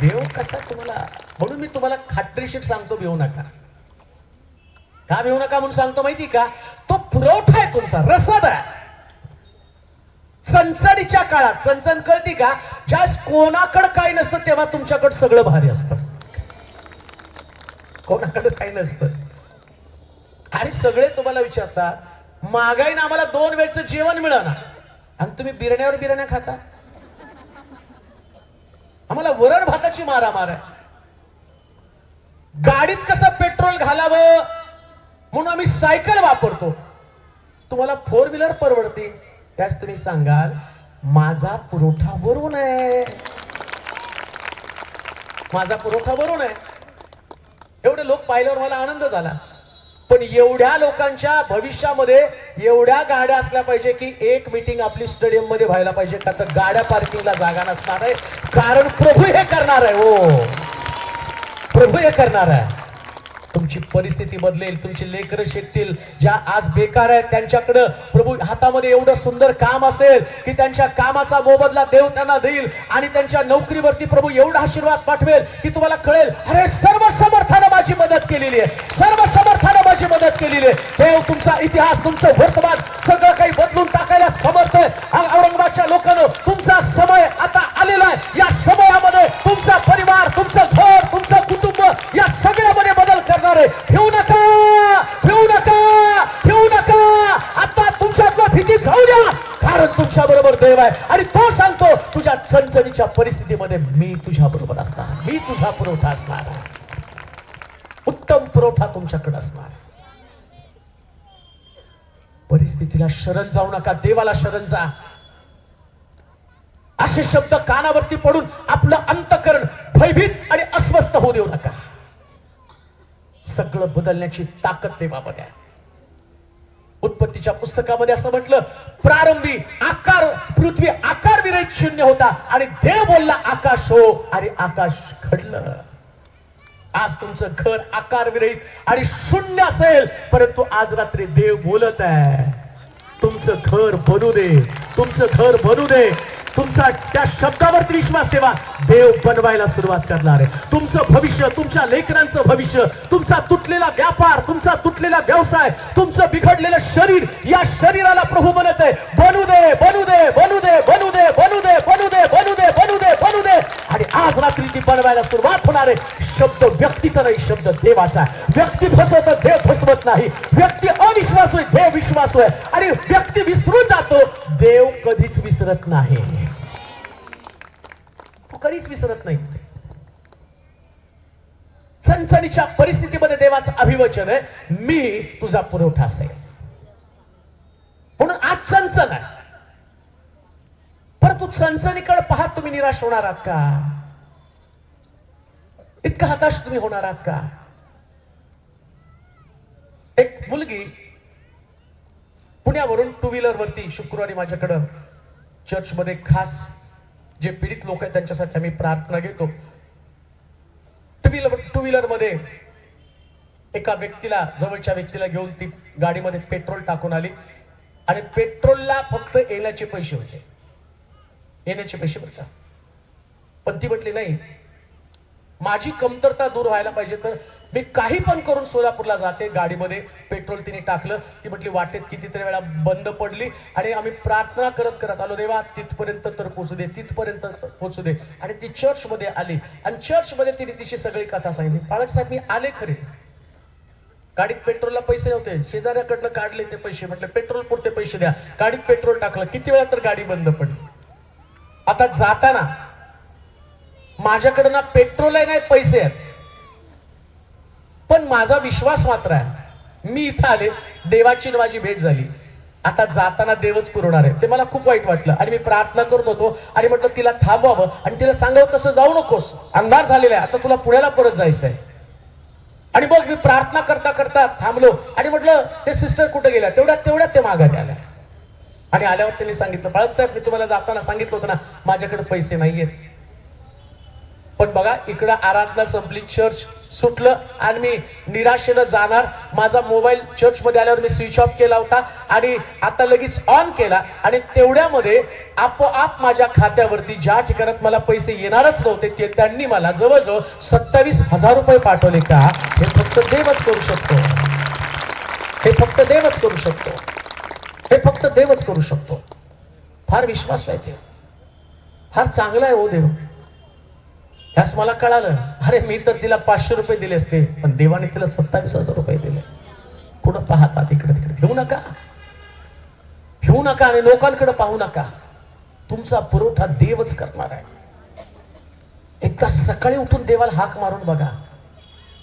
देव कसा तुम्हाला, म्हणून मी तुम्हाला खात्रीशीर सांगतो, भिवू नका. का भिवू नका म्हणून सांगतो माहिती का? तो पुरवठा आहे तुमचा, रसद आहे. चणचणीच्या काळात, चणचण कळती का? ज्या कोणाकडे काही नसतं तेव्हा तुमच्याकडे सगळं भारी असतं. कोणाकडे काही नसतं आणि सगळे तुम्हाला विचारतात, महागाईनं आम्हाला 2 वेळचं जेवण मिळालं आणि तुम्ही बिर्याण्या खाता. आम्हाला वरण भाताची मारामार आहे. गाडीत कसं पेट्रोल घालावं म्हणून आम्ही सायकल वापरतो. तुम्हाला 4 व्हीलर परवडते, त्याच तुम्ही सांगाल माझा पुरवठा वरून आहे, माझा पुरवठा वरून आहे. एवढे लोक पाहिल्यावर मला आनंद झाला. पण एवढ्या लोकांच्या भविष्यामध्ये एवढ्या गाड्या असल्या पाहिजे की एक मीटिंग आपली स्टेडियम मध्ये व्हायला पाहिजे, का तर गाड्या पार्किंगला जागा नसणार आहे. कारण प्रभू हे करणार आहे. हो, प्रभू हे करणार आहे. तुमची परिस्थिती बदलेल, तुमची लेकरं शिकतील. ज्या आज बेकार आहेत त्यांच्याकडे प्रभू हातामध्ये एवढं सुंदर काम असेल की त्यांच्या कामाचा मोबदला देव त्यांना देईल आणि त्यांच्या नोकरीवरती प्रभू एवढा आशीर्वाद पाठवेल की तुम्हाला कळेल, अरे सर्व समर्थानं माझी मदत केलेली आहे, सर्व समर्थानं माझी मदत केलेली आहे. देव तुमचा इतिहास, तुमचं वर्तमान सगळं काही बदलून टाकायला समर्थ आहे. औरंगाबादच्या लोकांनो, तुमचा समय आता आलेला आहे. या समयामध्ये तुमचा परिवार, तुमचं घर, तुमचं कुटुंब या सगळ्यामध्ये बदल करणार आहे. ठेवू नका, ठेवू नका, ठेवू नका. आता तुमच्यातलं भीती जाऊ द्या, कारण तुमच्या बरोबर देव आहे आणि तो सांगतो तुझ्या चणचणीच्या परिस्थितीमध्ये मी तुझ्या बरोबर असणार, मी तुझा पुरवठा असणार, उत्तम पुरवठा तुमच्याकडे असणार. परिस्थितीला शरण जाऊ नका, देवाला शरण जा. असे शब्द कानावरती पडून आपलं अंतःकरण भयभीत आणि अस्वस्थ होऊ देऊ नका. सगळं बदलण्याची ताकद देवामध्ये आहे. उत्पत्तीच्या पुस्तकामध्ये असं म्हटलं, प्रारंभी आकार, पृथ्वी आकार विरहित शून्य होता आणि देव बोलला आकाश हो आणि आकाश घडलं. आज तुमचं घर आकार विरहित आणि शून्य असेल, परंतु आज रात्री देव बोलत आहे, तुमचं घर बनू दे, तुमचं घर बनू दे. तुमचा त्या शब्दावरती विश्वास ठेवा, देव बनवायला सुरुवात करणार आहे. तुमचं भविष्य, तुमच्या लेकरांचं भविष्य, तुमचा तुटलेला व्यापार, तुमचा तुटलेला व्यवसाय, तुमचं बिघडलेलं शरीर, या शरीराला प्रभू म्हणत आहे बनू दे, बनू दे, बनू दे, बनू दे, बनू दे, बनू दे, बनू दे, बनू दे, बनू दे. आणि आज रात्री ती बनवायला सुरुवात होणार आहे. शब्द व्यक्तीचा नाही, शब्द देवाचा. व्यक्ती फसवतो, देव फसवत नाही. व्यक्ती अविश्वासू आहे, देव विश्वासू आहे. आणि व्यक्ती विसरून जातो, देव कधीच विसरत नाही. तो कधीच विसरत नाही. चणचणीच्या परिस्थितीमध्ये देवाचं अभिवचन आहे, मी तुझा पुरवठा असेल. म्हणून आज चणचण आहे, परंतु चणचणीकडे पाहत तुम्ही निराश होणार आहात का? इतका हताश तुम्ही होणार आहात का? एक मुलगी पुण्यावरून टू व्हीलर वरती शुक्रवारी माझ्याकडं चर्चमध्ये, खास जे पीडित लोक आहेत त्यांच्यासाठी आम्ही प्रार्थना घेतो, टू व्हीलर मध्ये एका व्यक्तीला, जवळच्या व्यक्तीला घेऊन ती गाडीमध्ये पेट्रोल टाकून आली आणि पेट्रोलला फक्त येण्याचे पैसे होते, येण्याचे पैसे बरं का. पण ती म्हटली नाही, माझी कमतरता दूर व्हायला पाहिजे तर मी काही पण करून सोलापूरला जाते. गाडीमध्ये पेट्रोल तिने टाकलं. ती म्हटली वाटेत कितीतरी वेळा बंद पडली आणि आम्ही प्रार्थना करत करत आलो, देवा तिथपर्यंत तर पोहोचू दे, तिथपर्यंत पोहोचू दे. आणि ती चर्च मध्ये आली आणि चर्च मध्ये तिने तिची सगळी कथा सांगितली. पाळक साहेब मी आले खरे, गाडीत पेट्रोलला पैसे नव्हते, शेजाऱ्याकडनं काढले ते पैसे, म्हटलं पेट्रोल पुरते पैसे द्या. गाडीत पेट्रोल टाकलं, किती वेळा तर गाडी बंद पडली. आता जाताना माझ्याकडे ना पेट्रोल आहे नाही पैसे आहेत, पण माझा विश्वास मात्र आहे, मी इथं आले, देवाची माझी भेट झाली, आता जाताना देवच पुरवणार आहे. ते मला खूप वाईट वाटलं आणि मी प्रार्थना करत होतो आणि म्हटलं तिला थांबवावं आणि तिला सांगावं तसं जाऊ नकोस, अंधार झालेला आहे, आता तुला पुण्याला परत जायचं आहे. आणि मग मी प्रार्थना करता करता थांबलो आणि म्हटलं ते सिस्टर कुठे गेल्या, तेवढ्यात ते माघारी आल्या. आणि आल्यावर त्यांनी सांगितलं, बाळक साहेब मी तुम्हाला जाताना सांगितलं होतं ना माझ्याकडे पैसे नाहीयेत. पण बघा इकडं आराधना संपली, चर्च सुटलं आणि मी निराशेनं जाणार. माझा मोबाईल चर्च मध्ये आल्यावर मी स्विच ऑफ केला होता आणि आता लगेच ऑन केला आणि तेवढ्यामध्ये आपोआप माझ्या खात्यावरती ज्या ठिकाणात मला पैसे येणारच नव्हते ते त्यांनी मला जवळजवळ 27,000 रुपये पाठवले. का? हे फक्त देवच करू शकतो, हे फक्त देवच करू शकतो, हे फक्त देवच करू शकतो. फार विश्वास पाहिजे, फार चांगला आहे हो देव. यास मला कळालं, अरे मी तर तिला 500 रुपये दिले असते, पण देवाने तिला 27,000 रुपये दिले. पुढं पाहतात इकडे तिकडे घेऊ नका, घेऊ नका आणि लोकांकडे पाहू नका. तुमचा पुरवठा देवच करणार आहे. एकदा सकाळी उठून देवाला हाक मारून बघा.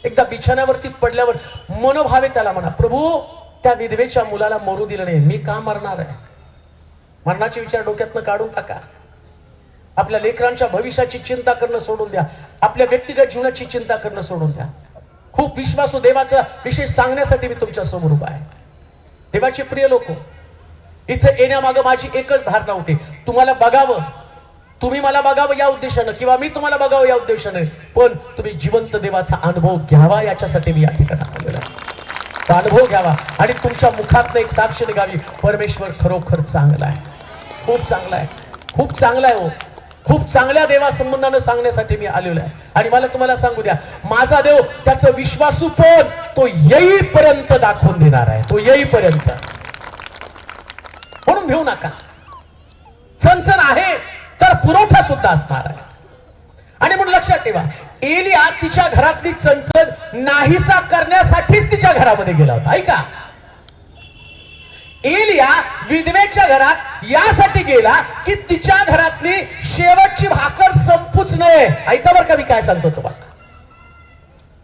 एकदा बिछाण्यावरती पडल्यावर मनोभावे त्याला म्हणा, प्रभू त्या विधवेच्या मुलाला मरू दिलं नाही, मी का मरणार आहे? मरणाचे विचार डोक्यातनं काढून टाका. आपल्या लेकरांच्या भविष्याची चिंता करणं सोडून द्या. आपल्या व्यक्तिगत जीवनाची चिंता करणं सोडून द्या. खूप विश्वासू देवाचा विषय सांगण्यासाठी मी तुमच्या समोर उभा आहे. देवाचे प्रिय लोक, इथे येण्यामागं माझी एकच धारणा होती, तुम्हाला बघावं, तुम्ही मला बघावं या उद्देशानं, किंवा मी तुम्हाला बघावं या उद्देशानं, पण तुम्ही जिवंत देवाचा अनुभव घ्यावा याच्यासाठी मी या ठिकाणी आलेलो आहे. तो अनुभव घ्यावा आणि तुमच्या मुखातनं एक साक्ष निघावी, परमेश्वर खरोखर चांगला आहे, खूप चांगला आहे, खूप चांगला आहे. हो, खूप चांगल्या देवा संबंधानं सांगण्यासाठी मी आलेलो आहे. आणि मला तुम्हाला सांगू द्या, माझा देव त्याचं विश्वासूपण तो येईपर्यंत दाखवून देणार आहे, तो येईपर्यंत. म्हणून भिवू नका. चणचण आहे तर पुरवठा सुद्धा असणार आहे. आणि म्हणून लक्षात ठेवा, एलिया तिच्या घरातली चणचण नाहीसा करण्यासाठीच तिच्या घरामध्ये गेला होता. ऐका, एलिया विधवेच्या घरात यासाठी गेला की तिच्या घरातली शेवटची भाकर संपूच नये. ऐका बरं का, मी काय सांगतो तुम्हाला.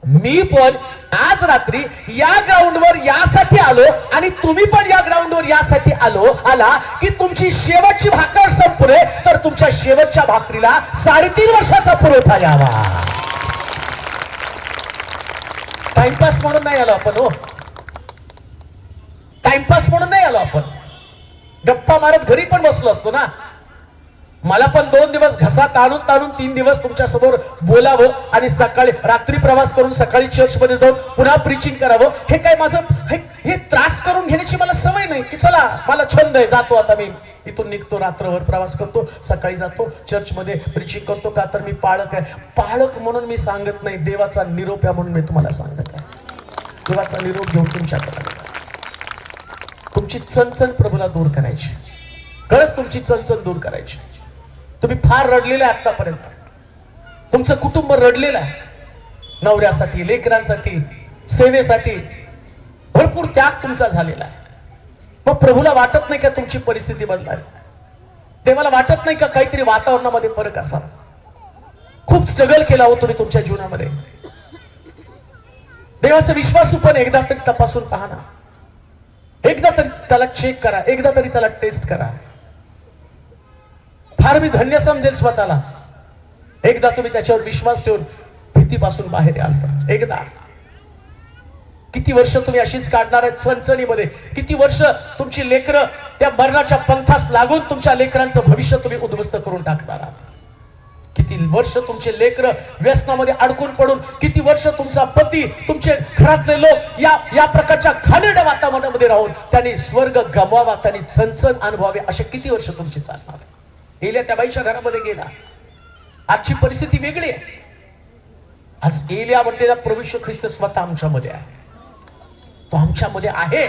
मी पण आज रात्री या ग्राउंडवर यासाठी आलो आणि तुम्ही पण या ग्राउंडवर यासाठी आला की तुमची शेवटची भाकर संपले तर तुमच्या शेवटच्या भाकरीला 3.5 वर्षाचा पुरवठा यावा. टाइमपास म्हणून नाही आलो आपण. हो, टाइमपास म्हणून नाही आलो आपण. गप्पा मारत घरी पण बसलो असतो ना. मला पण 2 दिवस घसा ताणून 3 दिवस तुमच्या समोर बोलावं आणि सकाळी रात्री प्रवास करून सकाळी चर्च मध्ये जाऊन पुन्हा प्रीचिंग करावं, हे काय माझं हे त्रास करून घेण्याची मला सवय नाही. की चला मला छंद आहे, जातो आता मी इथून निघतो, रात्रभर प्रवास करतो, सकाळी जातो चर्च मध्ये प्रीचिंग करतो. का तर मी पाळक आहे. पाळक म्हणून मी सांगत नाही, देवाचा निरोप आहे म्हणून मी तुम्हाला सांगत आहे. देवाचा निरोप घेऊन तुमच्याकडे तुमची चणचण प्रभूला दूर करायची, खरंच तुमची चणचण दूर करायची. तुम्ही फार रडलेले आतापर्यंत, तुमचं कुटुंब रडलेलं आहे, नवऱ्यासाठी, लेकरांसाठी, सेवेसाठी भरपूर त्याग तुमचा झालेला आहे. मग प्रभूला वाटत नाही का तुमची परिस्थिती बदलावी? देवाला वाटत नाही का काहीतरी वातावरणामध्ये फरक असावा? खूप स्ट्रगल केला हो तुम्ही तुमच्या जीवनामध्ये. देवाचा विश्वासू पण एकदा तरी तपासून पहा ना. एकदा तरी त्याला चेक करा, एकदा तरी त्याला टेस्ट करा. फार मी धन्य समजेल स्वतःला एकदा तुम्ही त्याच्यावर विश्वास ठेवून भीतीपासून बाहेर याल तर. एकदा. किती वर्ष तुम्ही अशीच काढणार आहे चणचणीमध्ये? किती वर्ष तुमची लेकरं त्या मरणाच्या पंथास लागून तुमच्या लेकरांचं भविष्य तुम्ही उद्ध्वस्त करून टाकणार आहात? किती वर्ष तुमचे लेकरं व्यसनामध्ये अडकून पडून, किती वर्ष तुमचा पती, तुमचे घरातले लोक या प्रकारच्या घाणेरड्या वातावरणामध्ये राहून त्यांनी स्वर्ग गमवावा, त्यांनी चणचण अनुभवावे, असे किती वर्ष तुमची चालणार? एलिया त्या बाईच्या घरामध्ये गेला. आजची परिस्थिती वेगळी आहे. आज एलिया म्हणते प्रभू येशू ख्रिस्त स्वतः आमच्यामध्ये आहे, तो आमच्यामध्ये आहे.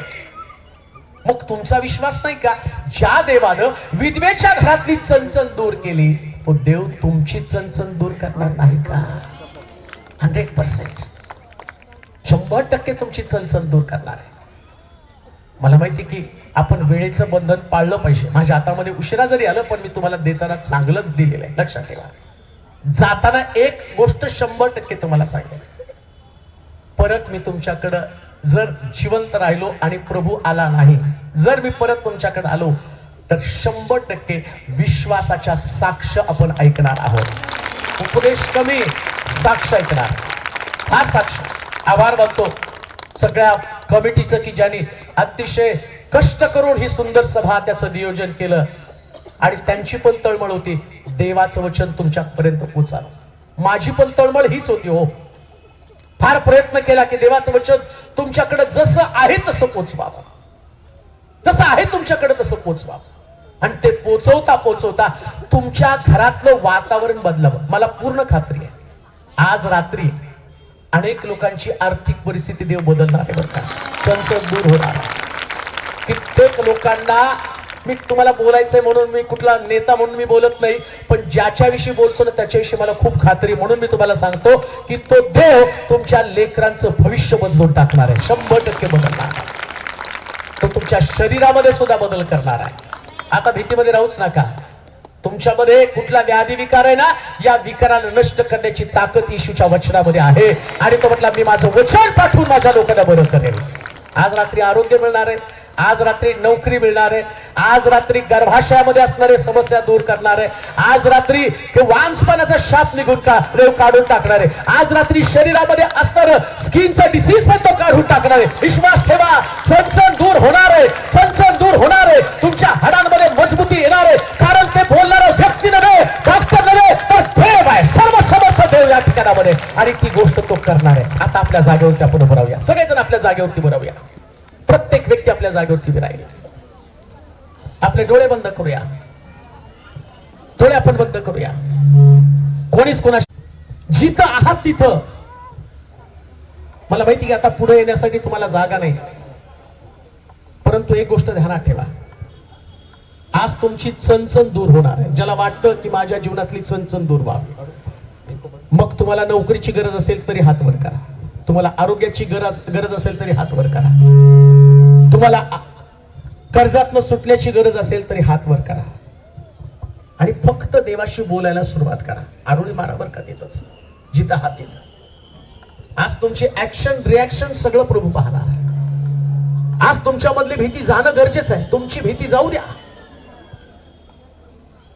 मग तुमचा विश्वास नाही का? ज्या देवानं विधवेच्या घरातली चणचण दूर केली, तो देव तुमची चणचण दूर करणार नाही का? 100%, 100% तुमची चणचण दूर करणार आहे. मला माहिती की आपण वेळेचं बंधन पाळलं पाहिजे. माझ्या हातामध्ये उशिरा जरी आलं पण मी तुम्हाला देताना चांगलंच दिलेलं आहे, लक्षात ठेवा. जाताना एक गोष्ट 100% तुम्हाला सांगेन, परत मी तुमच्याकडं जर जिवंत राहिलो आणि प्रभू आला नाही, जर मी परत तुमच्याकडे आलो तर 100% विश्वासाच्या साक्ष आपण ऐकणार आहोत. उपदेश कमी, साक्ष ऐकणार. फार साक्ष. आभार मानतो सगळ्या कमिटीचं की ज्यांनी अतिशय कष्ट करून ही सुंदर सभा त्याचं नियोजन केलं. आणि त्यांची पण तळमळ होती देवाचं वचन तुमच्यापर्यंत पोहोचावं. माझी पण तळमळ हीच होती. हो, फार प्रयत्न केला की देवाचं वचन तुमच्याकडे जसं आहे तसं पोचवावं, जसं आहे तुमच्याकडे तसं पोचवावं. आणि ते पोचवता तुमच्या घरातलं वातावरण बदलावं. मला पूर्ण खात्री आहे आज रात्री अनेक लोकांची आर्थिक परिस्थिती देव बदलणार आहे बरं का. चणचण दूर होणार. कित्येक लोकांना मी तुम्हाला बोलायचंय म्हणून, मी कुठला नेता म्हणून मी बोलत नाही, पण ज्याच्याविषयी बोलतो ना त्याच्याविषयी मला खूप खात्री, म्हणून मी तुम्हाला सांगतो की तो देव तुमच्या लेकरांचं भविष्य बदलून टाकणार आहे, 100% बदलणार आहे. तो तुमच्या शरीरामध्ये सुद्धा बदल करणार आहे. आता भीतीमध्ये राहूच नका. तुमच्यामध्ये कुठला व्याधी विकार आहे ना, या विकाराला नष्ट करण्याची ताकद येशूच्या वचनामध्ये आहे. आणि तो म्हटला मी माझं वचन पाठवून माझ्या लोकांना बरं करेल. आज रात्री आरोग्य मिळणार आहे, आज रात्री नोकरी मिळणार आहे, आज रात्री गर्भाशयामध्ये असणारे समस्या दूर करणार आहे, आज रात्री वांसपणाचा शाप काढून टाकणार आहे, आज रात्री शरीरामध्ये असणार स्किनचा डिसीज पण तो काढून टाकणार आहे. विश्वास ठेवा, चणचण दूर होणार आहे, चणचण दूर होणार आहे, तुमच्या हाडांमध्ये मजबूती येणार आहे. कारण ते बोलणारं व्यक्ती नव्हे, डॉक्टर नव्हे, तर देव आहे, सर्वसमर्थ देव या ठिकाणामध्ये, आणि ती गोष्ट तो करणार आहे. आता आपल्या जागेवरती आपण उभं राहूया, सगळेजण आपल्या जागेवरती उभं राहूया, प्रत्येक व्यक्ती आपल्या जागेवरती उभी राहील. आपले डोळे बंद करूया, डोळे आपण बंद करूया. कोणीच कोणाशी जिथं आहात तिथं, मला माहिती की आता पुढे येण्यासाठी तुम्हाला जागा नाही, परंतु एक गोष्ट ध्यानात ठेवा, आज तुमची चणचण दूर होणार आहे. ज्याला वाटतं की माझ्या जीवनातली चणचण दूर व्हावी, मग तुम्हाला नोकरीची गरज असेल तरी हात वर करा, तुम्हाला आरोग्याची गरज असेल तरी हात वर करा, तुम्हाला कर्जातनं सुटण्याची गरज असेल तरी हात वर करा, आणि फक्त देवाशी बोलायला सुरुवात करा. आरोळी मारा बरं का तिथंच, जिथं हात येतं. आज तुमची ऍक्शन रिॲक्शन सगळं प्रभू पाहणार आहे. आज तुमच्या मधली भीती जाणं गरजेचं आहे, तुमची भीती जाऊ द्या.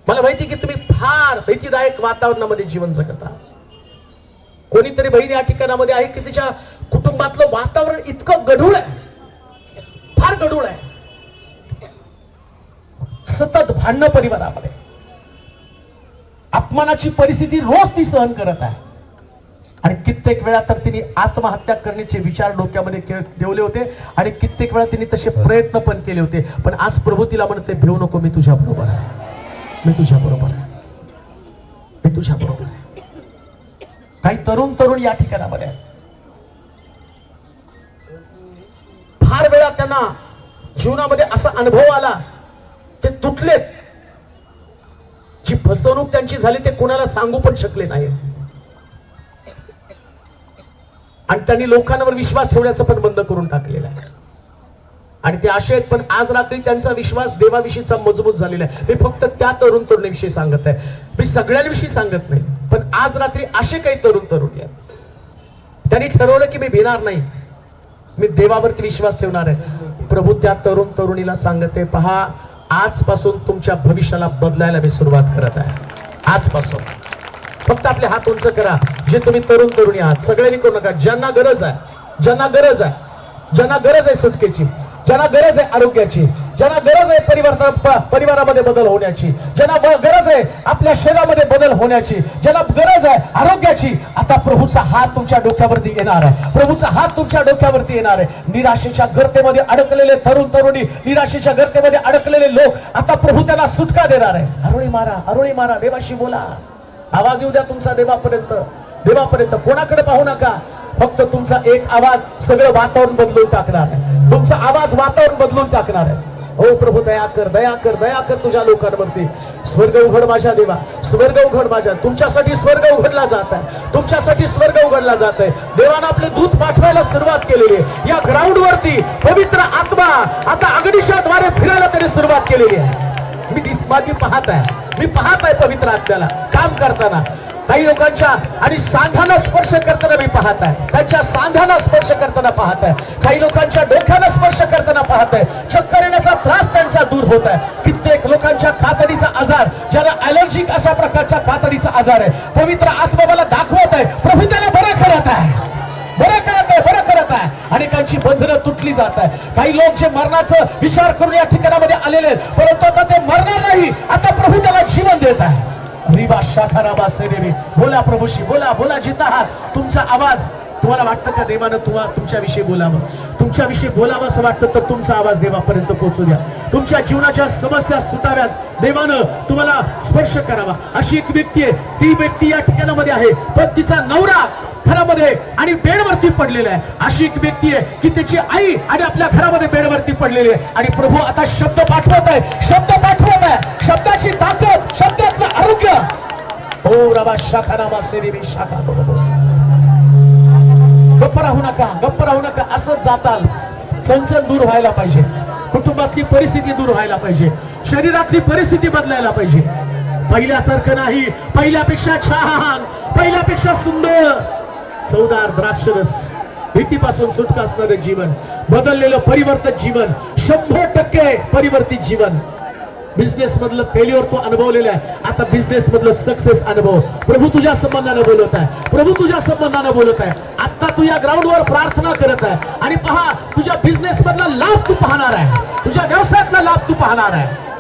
मला माहिती की तुम्ही फार भीतीदायक वातावरणामध्ये जीवन जगता. कोणीतरी बहीण या ठिकाणामध्ये आहे की तिच्या कुटुंबातलं वातावरण इतकं गढूळ आहे, फार गढूळ आहे, सतत भांडणं परिवारामध्ये, अपमानाची परिस्थिती रोज ती सहन करत आहे, आणि कित्येक वेळा तर तिने आत्महत्या करण्याचे विचार डोक्यामध्ये ठेवले होते, आणि कित्येक वेळा तिने तसे प्रयत्न पण केले होते. पण आज प्रभू तिला म्हणते, भिवू नको, मी तुझ्या बरोबर आहे, मी तुझ्या बरोबर आहे, मी तुझ्या बरोबर आहे. काही तरुण या ठिकाणामध्ये फार वेळा त्यांना जीवनामध्ये असा अनुभव आला, ते तुटलेत, जी फसवणूक त्यांची झाली ते कोणाला सांगू पण शकले नाही, आणि त्यांनी लोकांवर विश्वास ठेवण्याचं पण बंद करून टाकलेलं आहे. आणि ते असे आहेत, पण आज रात्री त्यांचा विश्वास देवाविषयीचा मजबूत झालेला आहे. मी फक्त त्या तरुणांविषयी सांगत आहे, मी सगळ्यांविषयी सांगत नाही. पण आज रात्री असे काही तरुणी आहेत, त्यांनी ठरवलं की मी भिणार नाही, मी देवावरती विश्वास ठेवणार आहे. प्रभू त्या तरुणीला सांगते, पहा, आजपासून तुमच्या भविष्याला बदलायला मी सुरुवात करत आहे. आजपासून फक्त आपले हात उंच करा, जे तुम्ही तरुणी आहात, सगळ्यांनी करू नका. ज्यांना गरज आहे, ज्यांना गरज आहे, ज्यांना गरज आहे सुटकेची, ज्यांना गरज आहे आरोग्याची, ज्यांना गरज आहे परिवारामध्ये बदल होण्याची, ज्यांना गरज आहे आपल्या शरीरामध्ये बदल होण्याची, ज्यांना गरज आहे आरोग्याची, आता प्रभूचा हात तुमच्या डोक्यावरती येणार आहे, प्रभूचा हात तुमच्या डोक्यावरती येणार आहे. निराशेच्या गर्तेमध्ये अडकलेले तरुणी, निराशेच्या गर्तेमध्ये अडकलेले लोक, आता प्रभू त्यांना सुटका देणार आहे. आरोळी मारा, आरोळी मारा, देवाशी बोला, आवाज येऊ द्या तुमचा देवापर्यंत, देवापर्यंत. कोणाकडे पाहू नका, फक्त तुमचा एक आवाज सगळं वातावरण बदलून टाकणार आहे, तुमचा आवाज वातावरण बदलून टाकणार आहे. हो प्रभू, दया कर, दया कर, दया कर तुझ्या लोकांवरती. स्वर्ग उघड माझ्या देवा, स्वर्ग उघड माझ्या. तुमच्यासाठी स्वर्ग उघडला जात आहे, तुमच्यासाठी स्वर्ग उघडला जात आहे. देवानं आपले दूत पाठवायला सुरुवात केलेली आहे. या ग्राउंड वरती पवित्र आत्मा आता अग्निशाद्वारे फिरायला त्याने सुरुवात केलेली आहे. मी पाहत आहे, मी पाहत आहे पवित्र आत्म्याला काम करताना. काही लोकांच्या आणि सांध्याला स्पर्श करताना मी पाहत आहे, त्यांच्या सांध्याला स्पर्श करताना पाहत आहे, काही लोकांच्या डोक्याला स्पर्श करताना पाहत आहे. चक्कर येण्याचा त्रास त्यांचा दूर होत आहे. कित्येक लोकांच्या कातडीचा आजार, ज्याला ॲलर्जिक अशा प्रकारचा कातडीचा आजार आहे, पवित्र आत्मा मला दाखवत आहे, प्रभू त्याला बरं करत आहे, बरं करत आहे, बरं करत आहे. अनेकांची बंधनं तुटली जात आहे. काही लोक जे मरणाचा विचार करून या ठिकाणामध्ये आलेले आहेत, परंतु आता ते मरणार नाही, आता प्रभू त्याला जीवन देत आहे. बोला प्रभूशी, बोला, बोला, जिथं आहात. तुमचा आवाज, तुम्हाला वाटतं का देवानं तुमच्याविषयी बोलावं, तुमच्याविषयी बोलावं असं वाटतं, तर तुमचा आवाज देवापर्यंत पोहोचू द्या. तुमच्या जीवनाच्या समस्या सुटाव्यात, देवानं तुम्हाला स्पर्श करावा. अशी एक व्यक्ती आहे, ती व्यक्ती या ठिकाणामध्ये आहे, पण तिचा नवरा घरामध्ये आणि बेडवरती पडलेला आहे. अशी एक व्यक्ती आहे की त्याची आई आणि आपल्या घरामध्ये बेडवरती पडलेली आहे, आणि प्रभू आता शब्द पाठवत आहे, शब्द पाठवत आहे, शब्दाची ताकद, शब्दातलं आरोग्य. ओ रबा शाखा नामा सेरी शाखा. गप्प राहू नका, गप्प राहू नका, असंच जाताल. चणचण दूर व्हायला पाहिजे, कुटुंबातली परिस्थिती दूर व्हायला पाहिजे, शरीरातली परिस्थिती बदलायला पाहिजे. पहिल्यासारखं नाही, पहिल्यापेक्षा छान, पहिल्यापेक्षा सुंदर, चवदार द्राक्षरस भीतीपासून सुटका असणारं जीवन, बदललेलं परिवर्तित जीवन, 100% परिवर्तित जीवन. बिझनेस मधलं फेल्युअर तो अनुभवलेला आहे, आता बिझनेस मधलं सक्सेस अनुभव. प्रभू तुझ्या संबंधाने बोलत आहे, प्रभू तुझ्या संबंधाने बोलत आहे. आता तू या ग्राउंडवर प्रार्थना करत आहे आणि पहा, तुझ्या बिझनेस मधला लाभ तू पाहणार आहे, तुझ्या व्यवसायातला लाभ तू पाहणार आहे.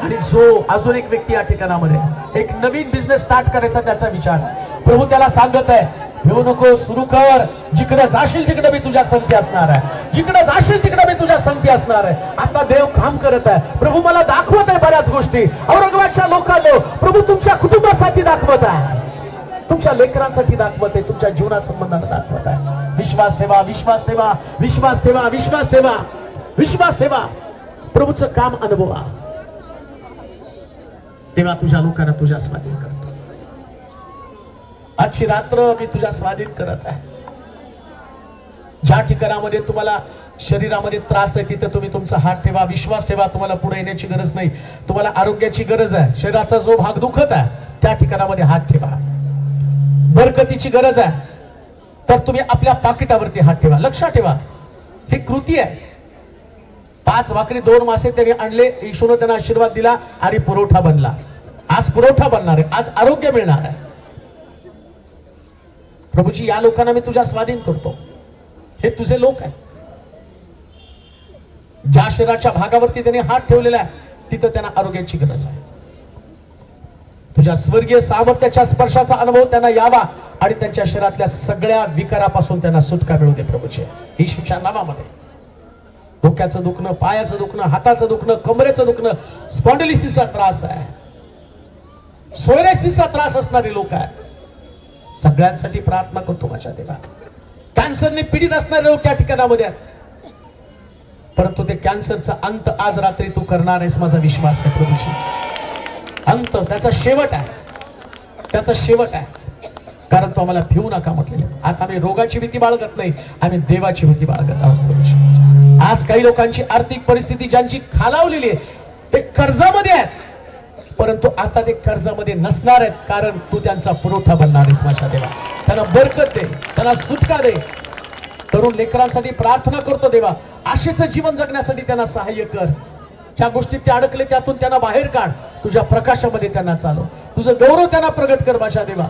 आणि जो अजून एक व्यक्ती या ठिकाणामध्ये एक नवीन बिझनेस स्टार्ट करायचा त्याचा विचार, प्रभू त्याला सांगत आहे, घेऊ नको, सुरू कर. जिकडे जाशील तिकडे मी तुझ्या संगती असणार आहे, जिकडे जाशील तिकडे मी तुझ्या संगती असणार आहे. आता देव काम करत आहे, प्रभू मला दाखवत आहे बऱ्याच गोष्टी. औरंगाबादच्या लोकांना प्रभू तुमच्या कुटुंबासाठी दाखवत आहे, तुमच्या लेकरांसाठी दाखवत आहे, तुमच्या जीवनासंबंधाने दाखवत आहे. विश्वास ठेवा, विश्वास ठेवा, विश्वास ठेवा, विश्वास ठेवा, विश्वास ठेवा. प्रभूचं काम अनुभवा. तेव्हा तुझ्या लोकांना तुझ्या स्वाधीन करतो. आजची रात्र मी तुझ्या स्वाधीन करत आहे. ज्या ठिकाणामध्ये तुम्हाला शरीरामध्ये त्रास आहे तिथे तुम्ही तुमचा हात ठेवा, विश्वास ठेवा. तुम्हाला पुढे येण्याची गरज नाही, तुम्हाला आरोग्याची गरज आहे. शरीराचा जो भाग दुखत आहे त्या ठिकाणामध्ये हात ठेवा. बरकतीची गरज आहे तर तुम्ही आपल्या पाकिटावरती हात ठेवा. लक्षात ठेवा, ही कृती आहे. 5 भाकरी 2 मासे त्यांनी आणले, येशूने त्यांना आशीर्वाद दिला आणि पुरवठा बनला. आज पुरवठा बनणार आहे, आज आरोग्य मिळणार आहे. प्रभूजी, या लोकांना मी तुझ्या स्वाधीन करतो. हे तुझे लोक आहेत. ज्या शरीराच्या भागावरती त्यांनी हात ठेवलेला आहे तिथं त्यांना आरोग्याची गरज आहे. तुझ्या स्वर्गीय सामर्थ्याच्या स्पर्शाचा अनुभव त्यांना यावा आणि त्यांच्या शरीरातल्या सगळ्या विकारापासून त्यांना सुटका मिळू दे प्रभूचे, येशूच्या नावामध्ये. डोक्याचं दुखणं, पायाचं दुखणं, हाताचं दुखणं, कमरेचं दुखणं, स्पॉन्डिलिसिसचा त्रास आहे, सोयरेसिसचा त्रास असणारे लोक आहेत, सगळ्यांसाठी प्रार्थना करतो माझ्या देवा. कॅन्सरने पीडित असणारे लोक त्या ठिकाणामध्ये आहेत, परंतु ते कॅन्सरचा अंत आज रात्री तू करणार आहेस, माझा विश्वास आहे प्रभूजी. अंत त्याचा शेवट आहे, त्याचा शेवट आहे. कारण तो आम्हाला भिवू नका म्हटलेले. आता आम्ही रोगाची भीती बाळगत नाही, आम्ही देवाची भीती बाळगत आहोत प्रभूजी. आज काही लोकांची आर्थिक परिस्थिती ज्यांची खालावलेली आहे ते कर्जामध्ये आहेत, परंतु आता ते कर्जामध्ये नसणार आहेत, कारण तू त्यांचा पुरवठा बनणार आहेस माझ्या देवा. त्यांना बरकत दे, त्यांना सुटका दे. तरुण लेकरांसाठी प्रार्थना करतो देवा, आशेचं जीवन जगण्यासाठी त्यांना सहाय्य कर. ज्या गोष्टीत ते अडकले त्यातून त्यांना बाहेर काढ, तुझ्या प्रकाशामध्ये त्यांना चालव, तुझं गौरव त्यांना प्रगट कर माझ्या देवा.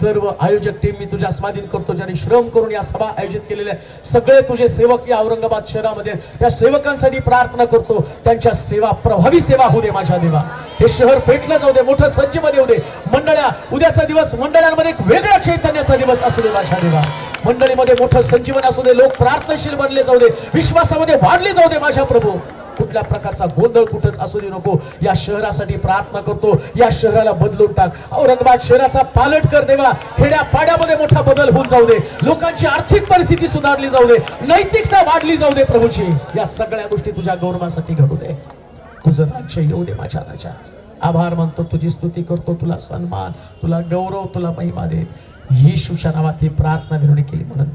सर्व आयोजक टीम मी तुझ्या स्वाधीन करतो, ज्यांनी श्रम करून या सभा आयोजित केलेल्या सगळे तुझे सेवक या औरंगाबाद शहरामध्ये, त्या सेवकांसाठी प्रार्थना करतो, त्यांच्या सेवा प्रभावी सेवा होऊ दे माझ्या देवा. हे शहर पेटलं जाऊ दे, मोठं सज्जमध्ये येऊ दे. मंडळ्या, उद्याचा दिवस मंडळांमध्ये एक वेगळा चैतन्याचा दिवस असू दे माझ्या देवा. मंडळीमध्ये मोठं संजीवन असू दे, लोक प्रार्थनाशील बनले जाऊ दे, विश्वासामध्ये वाढले जाऊ दे माझ्या प्रभू. कुठल्या प्रकारचा गोंधळ कुठंच असू दे नको. या शहरासाठी प्रार्थना करतो, या शहराला बदलून टाक. औरंगाबाद शहराचा पालट कर देवा. खेड्या पाड्यामध्ये मोठा बदल होऊन जाऊ दे, लोकांची आर्थिक परिस्थिती सुधारली जाऊ दे, नैतिकता वाढली जाऊ दे प्रभूची. या सगळ्या गोष्टी तुझ्या गौरवासाठी घडू दे. तुझं राज्य येऊ दे माझ्या राजा. आभार मानतो, तुझी स्तुती करतो, तुला सन्मान, तुला गौरव, तुला महिमा दे. येशूच्या नावात ही प्रार्थना विनवणी केली म्हणून